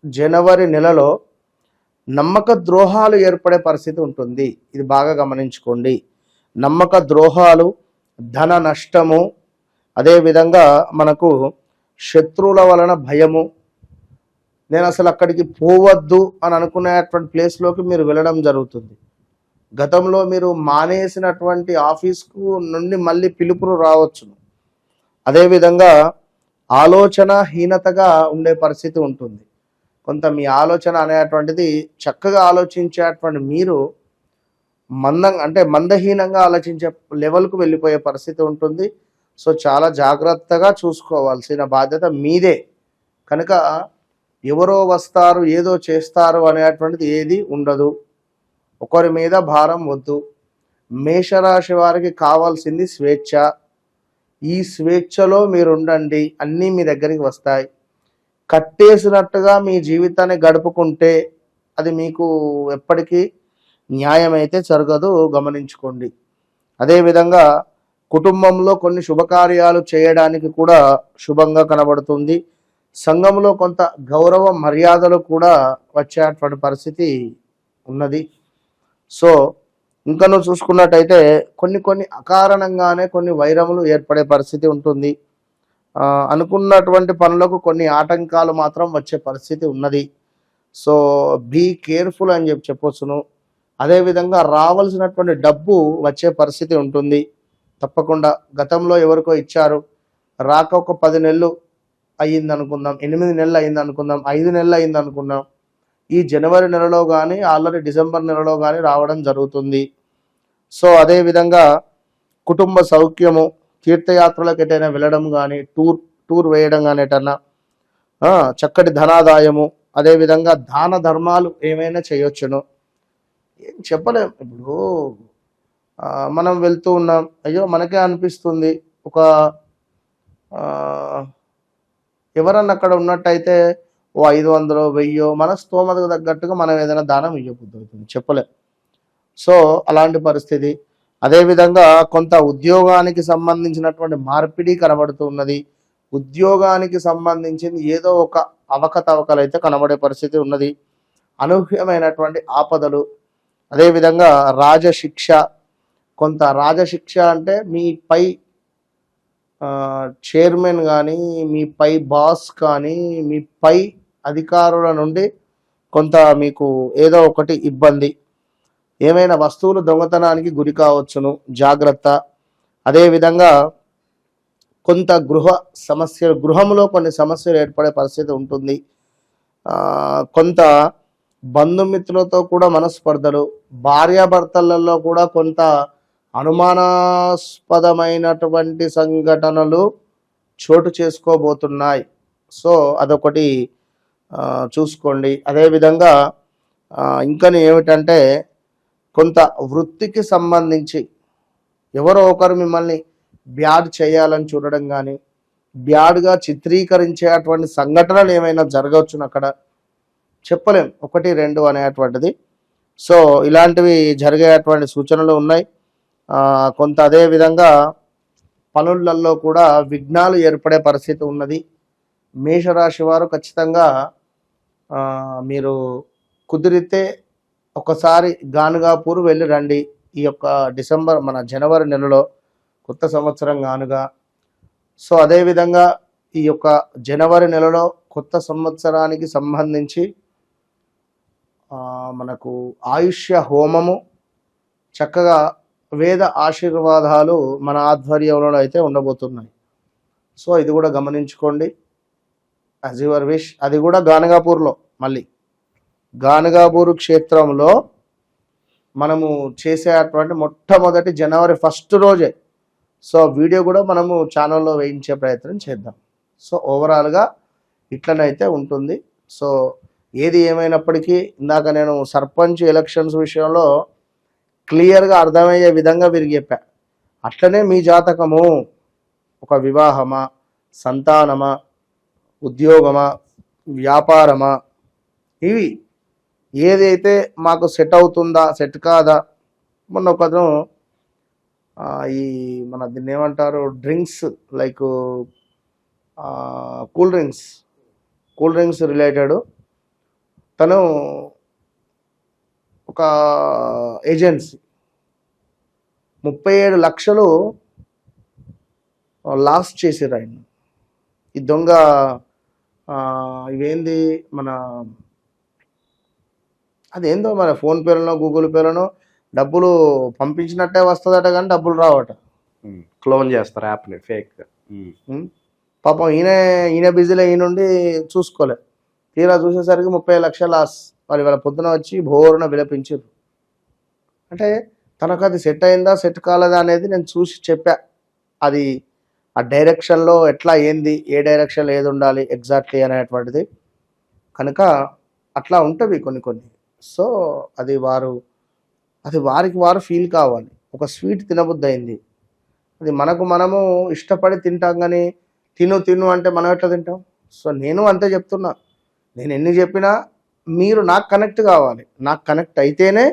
జనవరి నెలలో నమ్మక ద్రోహాలు ఏర్పడే పరిస్థితి ఉంటుంది. ఇది బాగా గమనించుకోండి. నమ్మక ద్రోహాలు, ధన నష్టము, అదేవిధంగా మనకు శత్రువుల వలన భయము. నేను అసలు అక్కడికి పోవద్దు అని అనుకునేటువంటి ప్లేస్లోకి మీరు వెళ్ళడం జరుగుతుంది. గతంలో మీరు మానేసినటువంటి ఆఫీస్కు నుండి మళ్ళీ పిలుపులు రావచ్చును. అదేవిధంగా ఆలోచనహీనతగా ఉండే పరిస్థితి ఉంటుంది. కొంత మీ ఆలోచన అనేటువంటిది చక్కగా ఆలోచించేటువంటి మీరు మందహీనంగా ఆలోచించే లెవెల్కు వెళ్ళిపోయే పరిస్థితి ఉంటుంది. సో చాలా జాగ్రత్తగా చూసుకోవాల్సిన బాధ్యత మీదే. కనుక ఎవరో వస్తారు ఏదో చేస్తారు అనేటువంటిది ఏది ఉండదు. ఒకరి మీద భారం వద్దు. మేషరాశి వారికి కావాల్సింది స్వేచ్ఛ. ఈ స్వేచ్ఛలో మీరు ఉండండి, అన్నీ మీ దగ్గరికి వస్తాయి. కట్టేసినట్టుగా మీ జీవితాన్ని గడుపుకుంటే అది మీకు ఎప్పటికీ న్యాయం అయితే జరగదు, గమనించుకోండి. అదేవిధంగా కుటుంబంలో కొన్ని శుభకార్యాలు చేయడానికి కూడా శుభంగా కనబడుతుంది. సంఘంలో కొంత గౌరవ మర్యాదలు కూడా వచ్చేటువంటి పరిస్థితి ఉన్నది. సో ఇంకా నువ్వు చూసుకున్నట్టయితే కొన్ని అకారణంగానే కొన్ని వైరములు ఏర్పడే పరిస్థితి ఉంటుంది. అనుకున్నటువంటి పనులకు కొన్ని ఆటంకాలు మాత్రం వచ్చే పరిస్థితి ఉన్నది. సో బీ కేర్ఫుల్ అని చెప్పొచ్చును. అదేవిధంగా రావాల్సినటువంటి డబ్బు వచ్చే పరిస్థితి ఉంటుంది తప్పకుండా. గతంలో ఎవరికో ఇచ్చారు, రాక ఒక 10 నెలలు అయ్యింది అనుకుందాం, 8 నెలలు అయింది అనుకుందాం, 5 నెలలు అయింది అనుకుందాం. ఈ జనవరి నెలలో కానీ ఆల్రెడీ డిసెంబర్ నెలలో కానీ రావడం జరుగుతుంది. సో అదేవిధంగా కుటుంబ సౌఖ్యము, తీర్థయాత్రలకు ఎటైనా వెళ్ళడం కానీ, టూర్ వేయడం కానీ ఎటన్నా, చక్కటి ధనాదాయము, అదేవిధంగా దాన ధర్మాలు ఏమైనా చేయొచ్చును. ఏం చెప్పలేం. ఇప్పుడు మనం వెళ్తూ ఉన్నాం, అయ్యో మనకే అనిపిస్తుంది, ఒక ఎవరన్నా అక్కడ ఉన్నట్టయితే ఓ 500 1000 మన స్తోమతకు తగ్గట్టుగా మనం ఏదైనా దానం ఇవ్వబుద్ధి అవుతుంది, చెప్పలేం. సో అలాంటి పరిస్థితి. అదేవిధంగా కొంత ఉద్యోగానికి సంబంధించినటువంటి మార్పిడి కనబడుతూ ఉన్నది. ఉద్యోగానికి సంబంధించింది ఏదో ఒక అవకతవకలు అయితే కనబడే పరిస్థితి ఉన్నది. అనూహ్యమైనటువంటి ఆపదలు. అదేవిధంగా రాజశిక్ష, కొంత రాజశిక్ష అంటే మీ పై చైర్మన్ కానీ, మీ పై బాస్ కానీ, మీ పై అధికారుల నుండి కొంత మీకు ఏదో ఒకటి ఇబ్బంది, ఏమైనా వస్తువులు దొంగతనానికి గురి కావచ్చును, జాగ్రత్త. అదేవిధంగా కొంత గృహంలో కొన్ని సమస్యలు ఏర్పడే పరిస్థితి ఉంటుంది. కొంత బంధుమిత్రులతో కూడా మనస్పర్ధలు, భార్యాభర్తలలో కూడా కొంత అనుమానాస్పదమైనటువంటి సంఘటనలు చోటు చేసుకోబోతున్నాయి. సో అదొకటి చూసుకోండి. అదేవిధంగా ఇంకని ఏమిటంటే కొంత వృత్తికి సంబంధించి ఎవరో ఒకరు మిమ్మల్ని బ్యాడ్ చేయాలని చూడడం కానీ, బ్యాడ్గా చిత్రీకరించేటువంటి సంఘటనలు ఏమైనా జరగవచ్చును అక్కడ, చెప్పలేం, 1 2 అనేటువంటిది. సో ఇలాంటివి జరిగేటువంటి సూచనలు ఉన్నాయి. కొంత అదేవిధంగా పనులలో కూడా విఘ్నాలు ఏర్పడే పరిస్థితి ఉన్నది. మేషరాశి వారు ఖచ్చితంగా మీరు కుదిరితే ఒకసారి గానుగాపూర్ వెళ్ళి రండి. ఈ యొక్క జనవరి నెలలో కొత్త సంవత్సరం గానుగా. సో అదేవిధంగా ఈ యొక్క జనవరి నెలలో కొత్త సంవత్సరానికి సంబంధించి మనకు ఆయుష్య హోమము, చక్కగా వేద ఆశీర్వాదాలు మన ఆధ్వర్యంలో అయితే ఉండబోతున్నాయి. సో ఇది కూడా గమనించుకోండి. As your wish. అది కూడా గానగాపూర్లో, మళ్ళీ గానగాపూర్ క్షేత్రంలో మనము చేసేటువంటి మొట్టమొదటి జనవరి 1 రోజే. సో వీడియో కూడా మనము ఛానల్లో వేయించే ప్రయత్నం చేద్దాం. సో ఓవరాల్గా ఇట్లనైతే ఉంటుంది. సో ఏది ఏమైనప్పటికీ ఇందాక నేను సర్పంచ్ ఎలక్షన్స్ విషయంలో క్లియర్గా అర్థమయ్యే విధంగా వీరికి చెప్పా. అట్లనే మీ జాతకము, ఒక వివాహమా, సంతానమా, ఉద్యోగమా, వ్యాపారమా, ఇవి ఏదైతే మాకు సెట్ అవుతుందా, సెట్ కాదా. మొన్న ఒకతను ఈ మన దీన్ని ఏమంటారు, drinks like cool drinks related తను ఒక ఏజెన్సీ 37 లక్షలు లాస్ చేసారు ఆయన. ఈ దొంగ ఇవేంది అదేందో మన ఫోన్పేలోనో గూగుల్ పేలోనో డబ్బులు పంపించినట్టే వస్తుందట కానీ డబ్బులు రావట. క్లోన్ చేస్తారు యాప్ని, ఫేక్. పాపం ఈయన బిజీలో ఈయనుండి చూసుకోలే. తీరా చూసేసరికి 30 లక్షలు లాస్. వాళ్ళు వాళ్ళ పొద్దున వచ్చి భోరున విలపించారు. అంటే తనకు అది సెట్ అయిందా, సెట్ కాలేదా అనేది నేను చూసి చెప్పా. అది ఆ డైరెక్షన్లో ఎట్లా, ఏంది, ఏ డైరెక్షన్లో ఏది ఉండాలి ఎగ్జాక్ట్లీ అనేటువంటిది. కనుక అట్లా ఉంటుంది కొన్ని. సో అది వారికి వారు ఫీల్ కావాలి. ఒక స్వీట్ తినబుద్ధి అయింది, అది మనకు మనము ఇష్టపడి తింటాం, కానీ తిను అంటే మనం ఎట్లా తింటాం? సో నేను అంతే చెప్తున్నా, నేను ఎన్ని చెప్పినా మీరు నాకు కనెక్ట్ కావాలి. నాకు కనెక్ట్ అయితేనే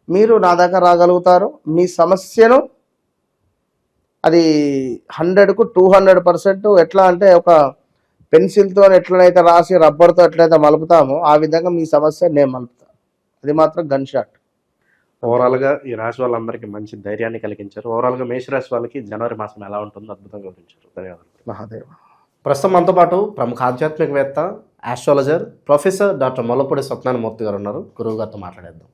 మీరు నా దగ్గర రాగలుగుతారు. మీ సమస్యను అది 100కు 200% ఎట్లా అంటే ఒక పెన్సిల్తో ఎట్లనైతే రాసి రబ్బర్తో ఎట్లయితే మలుపుతామో ఆ విధంగా మీ సమస్య నేను మలుపుతా. అది మాత్రం గన్ షాట్. ఓవరాల్గా ఈ రాశి వాళ్ళందరికీ మంచి ధైర్యాన్ని కలిగించారు. ఓవరాల్గా మేషరాశి వాళ్ళకి జనవరి మాసం ఎలా ఉంటుందో అద్భుతంగా వివరించారు. ధన్యవాదాలు. మహాదేవ. ప్రస్తుతం మనతో పాటు ప్రముఖ ఆధ్యాత్మికవేత్త, astrologer professor doctor Mollapudi Satyanarayana Murthy గారు ఉన్నారు. గురువు గారితో మాట్లాడేద్దాం.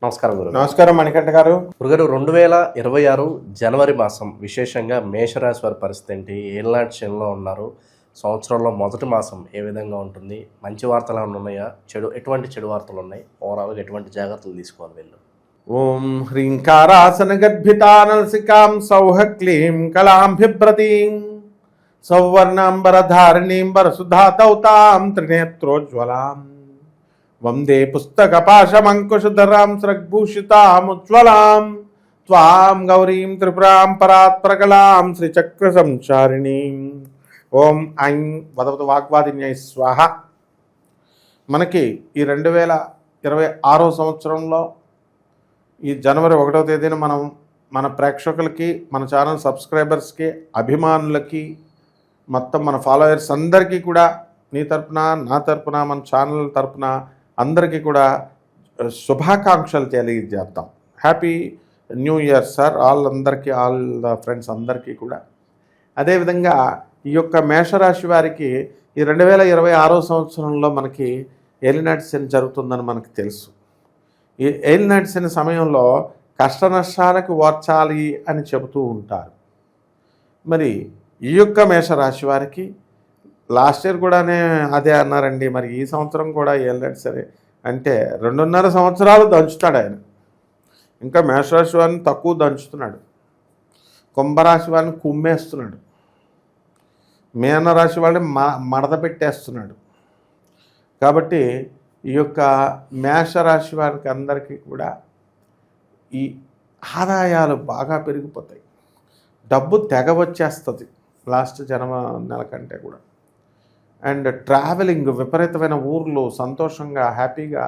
నమస్కారం గురువు. నమస్కారం మణికంఠ గారు. గురుగారు, 2026 జనవరి మాసం విశేషంగా మేషరాశి వారి పరిస్థితి ఏంటి? ఏళ్ళనాటి శనిలో ఉన్నారు. సంవత్సరంలో మొదటి మాసం ఏ విధంగా ఉంటుంది? మంచి వార్తలు ఏమైనా ఉన్నాయా? ఎటువంటి చెడు వార్తలు ఉన్నాయి? ఓవరాల్గా ఎటువంటి జాగ్రత్తలు తీసుకోవాలి వీళ్ళు? ఓం హ్రీంకారాసన గర్భితానలసికాం సౌహ క్లీం కళాం బిభ్రతీం సౌవర్ణాంబరధారిణీం వరసుధాతౌతాం త్రినేత్రోజ్వలాం వందే పుస్తకపాశమంకుశధరాం స్రగ్భూషితాముజ్వలాం త్వాం గౌరీం త్రిపురాం పరాత్పరకలాం శ్రీచక్ర సంచారిణీం. ఓం ఐం వదవతు వాగ్వాదిన్యై స్వాహ. మనకి ఈ 2026 సంవత్సరంలో ఈ జనవరి 1వ తేదీన మనం మన ప్రేక్షకులకి, మన ఛానల్ సబ్స్క్రైబర్స్కి, అభిమానులకి, మొత్తం మన ఫాలోయర్స్ అందరికీ కూడా నీ తరపున, నా తరపున, మన ఛానల్ తరపున అందరికీ కూడా శుభాకాంక్షలు తెలియజేద్దాం. హ్యాపీ న్యూ ఇయర్ సార్ అందరికీ, ఆల్ ద ఫ్రెండ్స్ అందరికీ కూడా. అదేవిధంగా ఈ యొక్క మేషరాశి వారికి ఈ 2026 సంవత్సరంలో మనకి ఏలినాటి శని జరుగుతుందని మనకు తెలుసు. ఈ ఏలినాటి శని సమయంలో కష్ట నష్టాలకు ఓర్చాలి అని చెబుతూ ఉంటారు. మరి ఈ యొక్క మేషరాశి వారికి లాస్ట్ ఇయర్ కూడానే అదే అన్నారండి. మరి ఈ సంవత్సరం కూడా ఏలినాటి శని అంటే 2.5 సంవత్సరాలు దంచుతాడు ఆయన. ఇంకా మేషరాశి వారిని తక్కువ దంచుతున్నాడు, కుంభరాశి వారిని కుమ్మేస్తున్నాడు, మీనరాశి వాళ్ళని మడత పెట్టేస్తున్నాడు. కాబట్టి ఈ యొక్క మేషరాశి వారికి అందరికీ కూడా ఈ ఆదాయాలు బాగా పెరిగిపోతాయి, డబ్బు తెగ వచ్చేస్తుంది లాస్ట్ నెల కంటే కూడా. అండ్ ట్రావెలింగ్, విపరీతమైన ఊర్లు సంతోషంగా హ్యాపీగా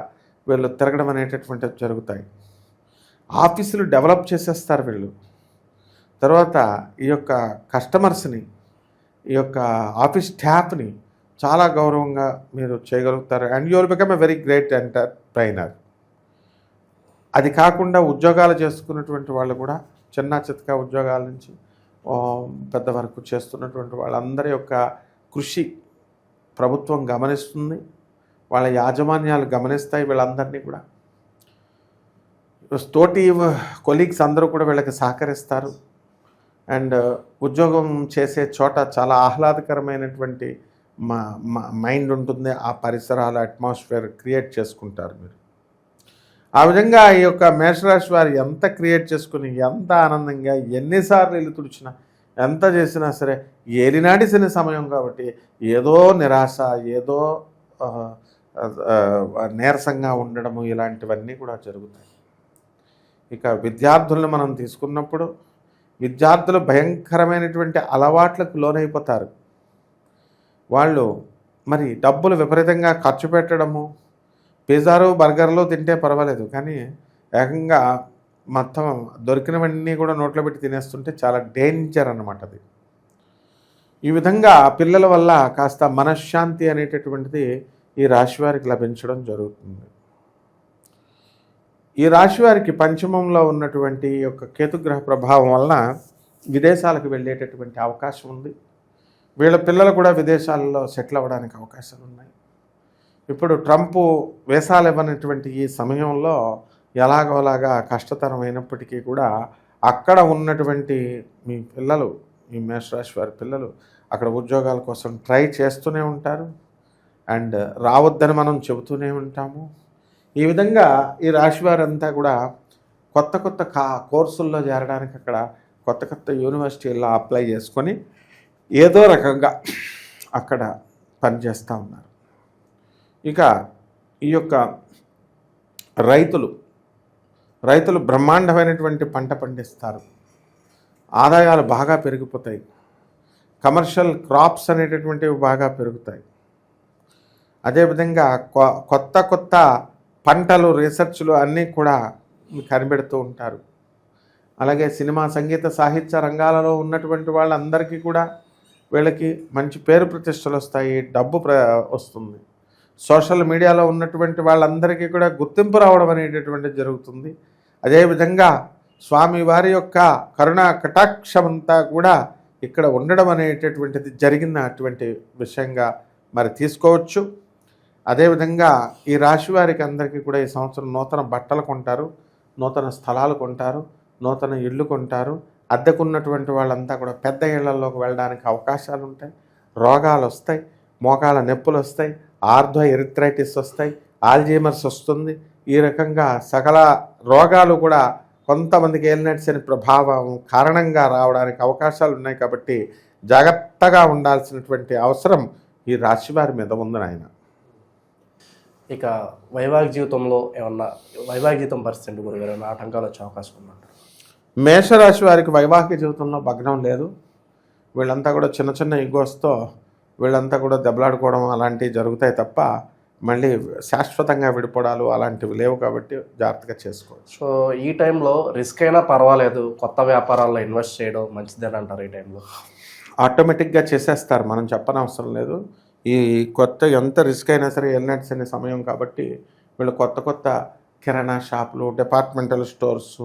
వీళ్ళు తిరగడం అనేటటువంటివి జరుగుతాయి. ఆఫీసులు డెవలప్ చేసేస్తారు వీళ్ళు. తర్వాత ఈ యొక్క కస్టమర్స్ని, ఈ యొక్క ఆఫీస్ స్టాఫ్ని చాలా గౌరవంగా మీరు చేయగలుగుతారు. And you will become a very great entrepreneur. అది కాకుండా ఉద్యోగాలు చేసుకున్నటువంటి వాళ్ళు కూడా చిన్న చితక ఉద్యోగాల నుంచి పెద్ద వరకు చేస్తున్నటువంటి వాళ్ళందరి యొక్క కృషి ప్రభుత్వం గమనిస్తుంది, వాళ్ళ యాజమాన్యాలు గమనిస్తాయి. వీళ్ళందరినీ కూడా తోటి కొలీగ్స్ అందరూ కూడా వీళ్ళకి సహకరిస్తారు. అండ్ ఉద్యోగం చేసే చోట చాలా ఆహ్లాదకరమైనటువంటి మైండ్ ఉంటుంది. ఆ పరిసరాల అట్మాస్ఫియర్ క్రియేట్ చేసుకుంటారు మీరు. ఆ విధంగా ఈ యొక్క మేషరాశి వారు ఎంత క్రియేట్ చేసుకుని, ఎంత ఆనందంగా, ఎన్నిసార్లు ఇల్లు తుడిచినా, ఎంత చేసినా సరే ఏలినాటి శని సమయం కాబట్టి ఏదో నిరాశ, ఏదో నీరసంగా ఉండడము, ఇలాంటివన్నీ కూడా జరుగుతాయి. ఇక విద్యార్థులను మనం తీసుకున్నప్పుడు విద్యార్థులు భయంకరమైనటువంటి అలవాట్లకు లోనైపోతారు. వాళ్ళు మరి డబ్బులు విపరీతంగా ఖర్చు పెట్టడము, పిజ్జాలు బర్గర్లు తింటే పర్వాలేదు, కానీ ఏకంగా మొత్తం దొరికినవన్నీ కూడా నోట్లో పెట్టి తినేస్తుంటే చాలా డేంజర్ అన్నమాట అది. ఈ విధంగా పిల్లల వల్ల కాస్త మనశ్శాంతి అనేటటువంటిది ఈ రాశి వారికి లభించడం జరుగుతుంది. ఈ రాశి వారికి పంచమంలో ఉన్నటువంటి యొక్క కేతుగ్రహ ప్రభావం వలన విదేశాలకు వెళ్ళేటటువంటి అవకాశం ఉంది. వీళ్ళ పిల్లలు కూడా విదేశాలలో సెటిల్ అవ్వడానికి అవకాశాలు ఉన్నాయి. ఇప్పుడు ట్రంప్ వేసాలు ఇవ్వనటువంటి ఈ సమయంలో ఎలాగోలాగా కష్టతరమైనప్పటికీ కూడా అక్కడ ఉన్నటువంటి మీ పిల్లలు, మీ మేషరాశి వారి పిల్లలు అక్కడ ఉద్యోగాల కోసం ట్రై చేస్తూనే ఉంటారు. అండ్ రావద్దని మనం చెబుతూనే ఉంటాము. ఈ విధంగా ఈ రాశి వారంతా కూడా కొత్త కొత్త కోర్సుల్లో చేరడానికి అక్కడ కొత్త కొత్త యూనివర్సిటీల్లో అప్లై చేసుకొని ఏదో రకంగా అక్కడ పనిచేస్తూ ఉన్నారు. ఇక ఈ యొక్క రైతులు బ్రహ్మాండమైనటువంటి పంట పండిస్తారు. ఆదాయాలు బాగా పెరిగిపోతాయి. కమర్షియల్ క్రాప్స్ అనేటటువంటివి బాగా పెరుగుతాయి. అదేవిధంగా కొత్త కొత్త పంటలు, రీసెర్చ్లు అన్నీ కూడా కనిపెడుతూ ఉంటారు. అలాగే సినిమా, సంగీత, సాహిత్య రంగాలలో ఉన్నటువంటి వాళ్ళందరికీ కూడా వీళ్ళకి మంచి పేరు ప్రతిష్టలు వస్తాయి, డబ్బు వస్తుంది. సోషల్ మీడియాలో ఉన్నటువంటి వాళ్ళందరికీ కూడా గుర్తింపు రావడం అనేటటువంటిది జరుగుతుంది. అదేవిధంగా స్వామివారి యొక్క కరుణా కటాక్షమంతా కూడా ఇక్కడ ఉండడం అనేటటువంటిది జరిగినటువంటి విషయంగా మరి తీసుకోవచ్చు. అదేవిధంగా ఈ రాశి వారికి అందరికీ కూడా ఈ సంవత్సరం నూతన బట్టలు కొంటారు, నూతన స్థలాలు కొంటారు, నూతన ఇళ్ళు కొంటారు. అద్దెకున్నటువంటి వాళ్ళంతా కూడా పెద్ద ఇళ్లలోకి వెళ్ళడానికి అవకాశాలు ఉంటాయి. రోగాలు వస్తాయి, మోకాల నొప్పులు వస్తాయి, ఆర్థో ఎరిథ్రైటిస్ వస్తాయి, ఆల్జీమర్స్ వస్తుంది. ఈ రకంగా సకల రోగాలు కూడా కొంతమందికి ఏలినట్స్ అనే ప్రభావం కారణంగా రావడానికి అవకాశాలు ఉన్నాయి. కాబట్టి జాగ్రత్తగా ఉండాల్సినటువంటి అవసరం ఈ రాశి వారి మీద ఉంది నాయన. ఇక వైవాహిక జీవితంలో ఏమన్నా వైవాహిక జీవితం పరిస్థితి గురుగారు ఏమైనా ఆటంకాలు వచ్చే అవకాశం ఉందంటారు? మేషరాశి వారికి వైవాహిక జీవితంలో భగ్నం లేదు. వీళ్ళంతా కూడా చిన్న చిన్న ఈగోస్తో వీళ్ళంతా కూడా దెబ్బలాడుకోవడం అలాంటివి జరుగుతాయి తప్ప మళ్ళీ శాశ్వతంగా విడిపోవడాలు అలాంటివి లేవు. కాబట్టి జాగ్రత్తగా చేసుకోవచ్చు. సో ఈ టైంలో రిస్క్ అయినా పర్వాలేదు, కొత్త వ్యాపారాల్లో ఇన్వెస్ట్ చేయడం మంచిదని అంటారు. ఈ టైంలో ఆటోమేటిక్గా చేసేస్తారు, మనం చెప్పనవసరం లేదు. ఈ కొత్త ఎంత రిస్క్ అయినా సరే ఎల్నెట్స్ అనే సమయం కాబట్టి వీళ్ళు కొత్త కొత్త కిరాణా షాపులు, డిపార్ట్మెంటల్ స్టోర్స్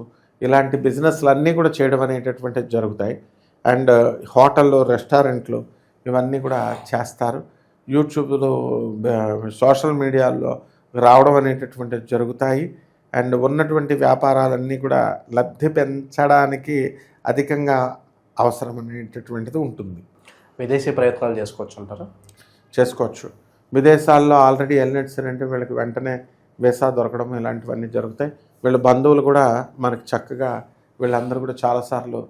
ఇలాంటి బిజినెస్లు అన్నీ కూడా చేయడం అనేటటువంటివి జరుగుతాయి. అండ్ హోటళ్ళు, రెస్టారెంట్లు ఇవన్నీ కూడా చేస్తారు. యూట్యూబ్లో, సోషల్ మీడియాలో రావడం అనేటటువంటివి జరుగుతాయి. అండ్ ఉన్నటువంటి వ్యాపారాలన్నీ కూడా లబ్ధి పెంచడానికి అధికంగా అవసరం అనేటటువంటిది ఉంటుంది. విదేశీ ప్రయత్నాలు చేసుకోవచ్చు అంటారా? చేసుకోవచ్చు. విదేశాల్లో ఆల్రెడీ ఎల్నెట్స్ అంటే వీళ్ళకి వెంటనే వీసా దొరకడం ఇలాంటివన్నీ జరుగుతాయి. వీళ్ళ బంధువులు కూడా మనకి చక్కగా వీళ్ళందరూ కూడా చాలాసార్లు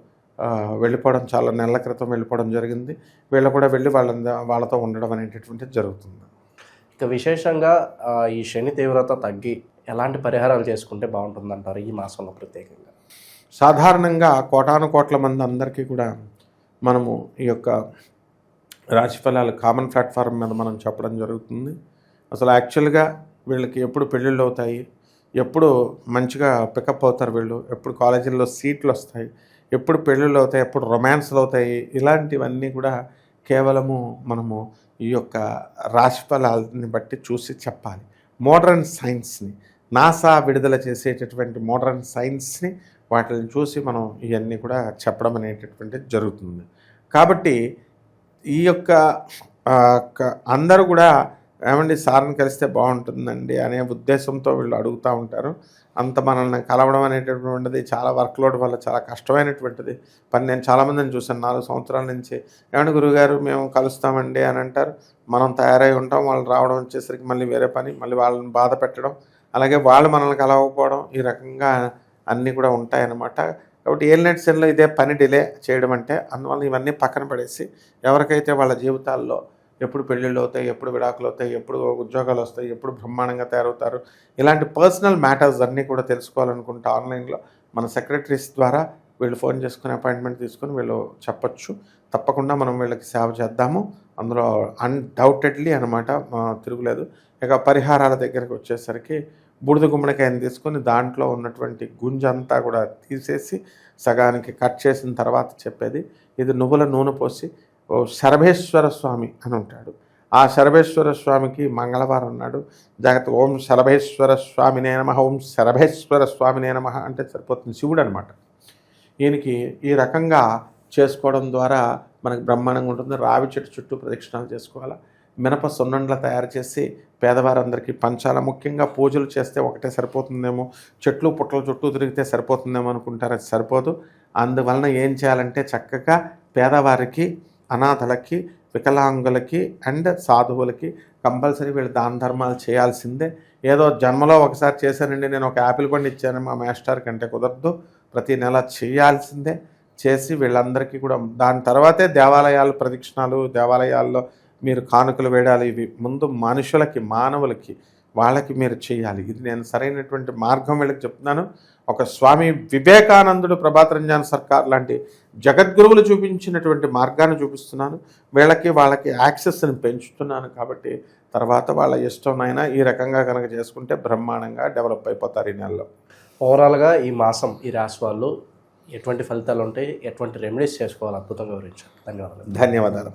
వెళ్ళిపోవడం, చాలా నెలల క్రితం వెళ్ళిపోవడం జరిగింది. వీళ్ళు కూడా వెళ్ళి వాళ్ళతో ఉండడం అనేటటువంటిది జరుగుతుంది. ఇక విశేషంగా ఈ శని తీవ్రత తగ్గి ఎలాంటి పరిహారాలు చేసుకుంటే బాగుంటుందంటారు ఈ మాసంలో ప్రత్యేకంగా? సాధారణంగా కోటాను కోట్ల మంది అందరికీ కూడా మనము ఈ యొక్క రాశి ఫలాలు కామన్ ప్లాట్ఫామ్ మీద మనం చెప్పడం జరుగుతుంది. అసలు యాక్చువల్గా వీళ్ళకి ఎప్పుడు పెళ్ళిళ్ళు అవుతాయి, ఎప్పుడు మంచిగా పికప్ అవుతారు వీళ్ళు, ఎప్పుడు కాలేజీల్లో సీట్లు వస్తాయి, ఎప్పుడు పెళ్ళిళ్ళు అవుతాయి, ఎప్పుడు రొమాన్స్లు అవుతాయి, ఇలాంటివన్నీ కూడా కేవలము మనము ఈ యొక్క రాశి ఫలాలని బట్టి చూసి చెప్పాలి. మోడర్న్ సైన్స్ని, నాసా విడుదల చేసేటటువంటి మోడర్న్ సైన్స్ని వాటిని చూసి మనం ఇవన్నీ కూడా చెప్పడం అనేటటువంటిది జరుగుతుంది. కాబట్టి ఈ యొక్క అందరూ కూడా ఏమండి సార్ని కలిస్తే బాగుంటుందండి అనే ఉద్దేశంతో వీళ్ళు అడుగుతూ ఉంటారు. అంత మనల్ని కలవడం అనేటటువంటిది చాలా వర్క్లోడ్ వల్ల చాలా కష్టమైనటువంటిది పని. నేను చాలామందిని చూసాను 4 సంవత్సరాల నుంచి. ఏమంటే గురుగారు మేము కలుస్తామండి అని అంటారు. మనం తయారై ఉంటాం, వాళ్ళు రావడం వచ్చేసరికి మళ్ళీ వేరే పని, మళ్ళీ వాళ్ళని బాధ పెట్టడం, అలాగే వాళ్ళు మనల్ని కలవకపోవడం, ఈ రకంగా అన్నీ కూడా ఉంటాయన్నమాట. కాబట్టి ఏలినట్స్లో ఇదే పని డిలే చేయడం అంటే అందువల్ల ఇవన్నీ పక్కన పడేసి ఎవరికైతే వాళ్ళ జీవితాల్లో ఎప్పుడు పెళ్ళిళ్ళు అవుతాయి, ఎప్పుడు విడాకులు అవుతాయి, ఎప్పుడు ఉద్యోగాలు వస్తాయి, ఎప్పుడు బ్రహ్మాండంగా తయారవుతారు, ఇలాంటి పర్సనల్ మ్యాటర్స్ అన్నీ కూడా తెలుసుకోవాలనుకుంటే ఆన్లైన్లో మన సెక్రటరీస్ ద్వారా వీళ్ళు ఫోన్ చేసుకుని అపాయింట్మెంట్ తీసుకుని వీళ్ళు చెప్పచ్చు. తప్పకుండా మనం వీళ్ళకి సేవ చేద్దాము. అందులో అన్డౌటెడ్లీ అనమాట, తిరుగులేదు. ఇక పరిహారాల దగ్గరికి వచ్చేసరికి బూడిద గుమ్మడికాయని తీసుకొని దాంట్లో ఉన్నటువంటి గుంజంతా కూడా తీసేసి సగానికి కట్ చేసిన తర్వాత చెప్పేది ఇది నువ్వుల నూనె పోసి శరభేశ్వర స్వామి అని ఉంటాడు. ఆ శరభేశ్వర స్వామికి మంగళవారం నాడు జాగ్రత్త ఓం శరభేశ్వర స్వామినే నమః, ఓం శరభేశ్వర స్వామినే నమః అంటే సరిపోతుంది. శివుడు అనమాట. ఈయనకి ఈ రకంగా చేసుకోవడం ద్వారా మనకు బ్రహ్మాండంగా ఉంటుంది. రావి చెట్టు చుట్టూ ప్రదక్షిణాలు చేసుకోవాలి. మినప సున్నండ్ల తయారు చేసి పేదవారందరికీ పంచాల. ముఖ్యంగా పూజలు చేస్తే ఒకటే సరిపోతుందేమో, చెట్లు పుట్టల చుట్టూ తిరిగితే సరిపోతుందేమో అనుకుంటారు. అది సరిపోదు. అందువలన ఏం చేయాలంటే చక్కగా పేదవారికి, అనాథలకి, వికలాంగులకి అండ్ సాధువులకి కంపల్సరీ వీళ్ళు దాన ధర్మాలు చేయాల్సిందే. ఏదో జన్మలో ఒకసారి చేశానండి, నేను ఒక యాపిల్ పండు ఇచ్చాను మా మాస్టర్ కంటే కుదరదు. ప్రతి నెల చేయాల్సిందే. చేసి వీళ్ళందరికీ కూడా దాని తర్వాతే దేవాలయాలు ప్రదక్షిణాలు, దేవాలయాల్లో మీరు కానుకలు వేయాలి. ఇవి ముందు మనుషులకి, మానవులకి, వాళ్ళకి మీరు చేయాలి. ఇది నేను సరైనటువంటి మార్గం వీళ్ళకి చెప్తున్నాను. ఒక స్వామి వివేకానందుడు, ప్రభాత్ రంజాన్ సర్కార్ లాంటి జగద్గురువులు చూపించినటువంటి మార్గాన్ని చూపిస్తున్నాను. వాళ్ళకి యాక్సెస్ని పెంచుతున్నాను. కాబట్టి తర్వాత వాళ్ళ ఇష్టంనైనా ఈ రకంగా కనుక చేసుకుంటే బ్రహ్మాండంగా డెవలప్ అయిపోతారు ఈ నెలలో. ఓవరాల్గా ఈ మాసం ఈ రాశి వాళ్ళు ఎటువంటి ఫలితాలు ఉంటాయి, ఎటువంటి రెమెడీస్ చేసుకోవాలి, అద్భుతంగా వివరించారు. ధన్యవాదాలు. ధన్యవాదాలు.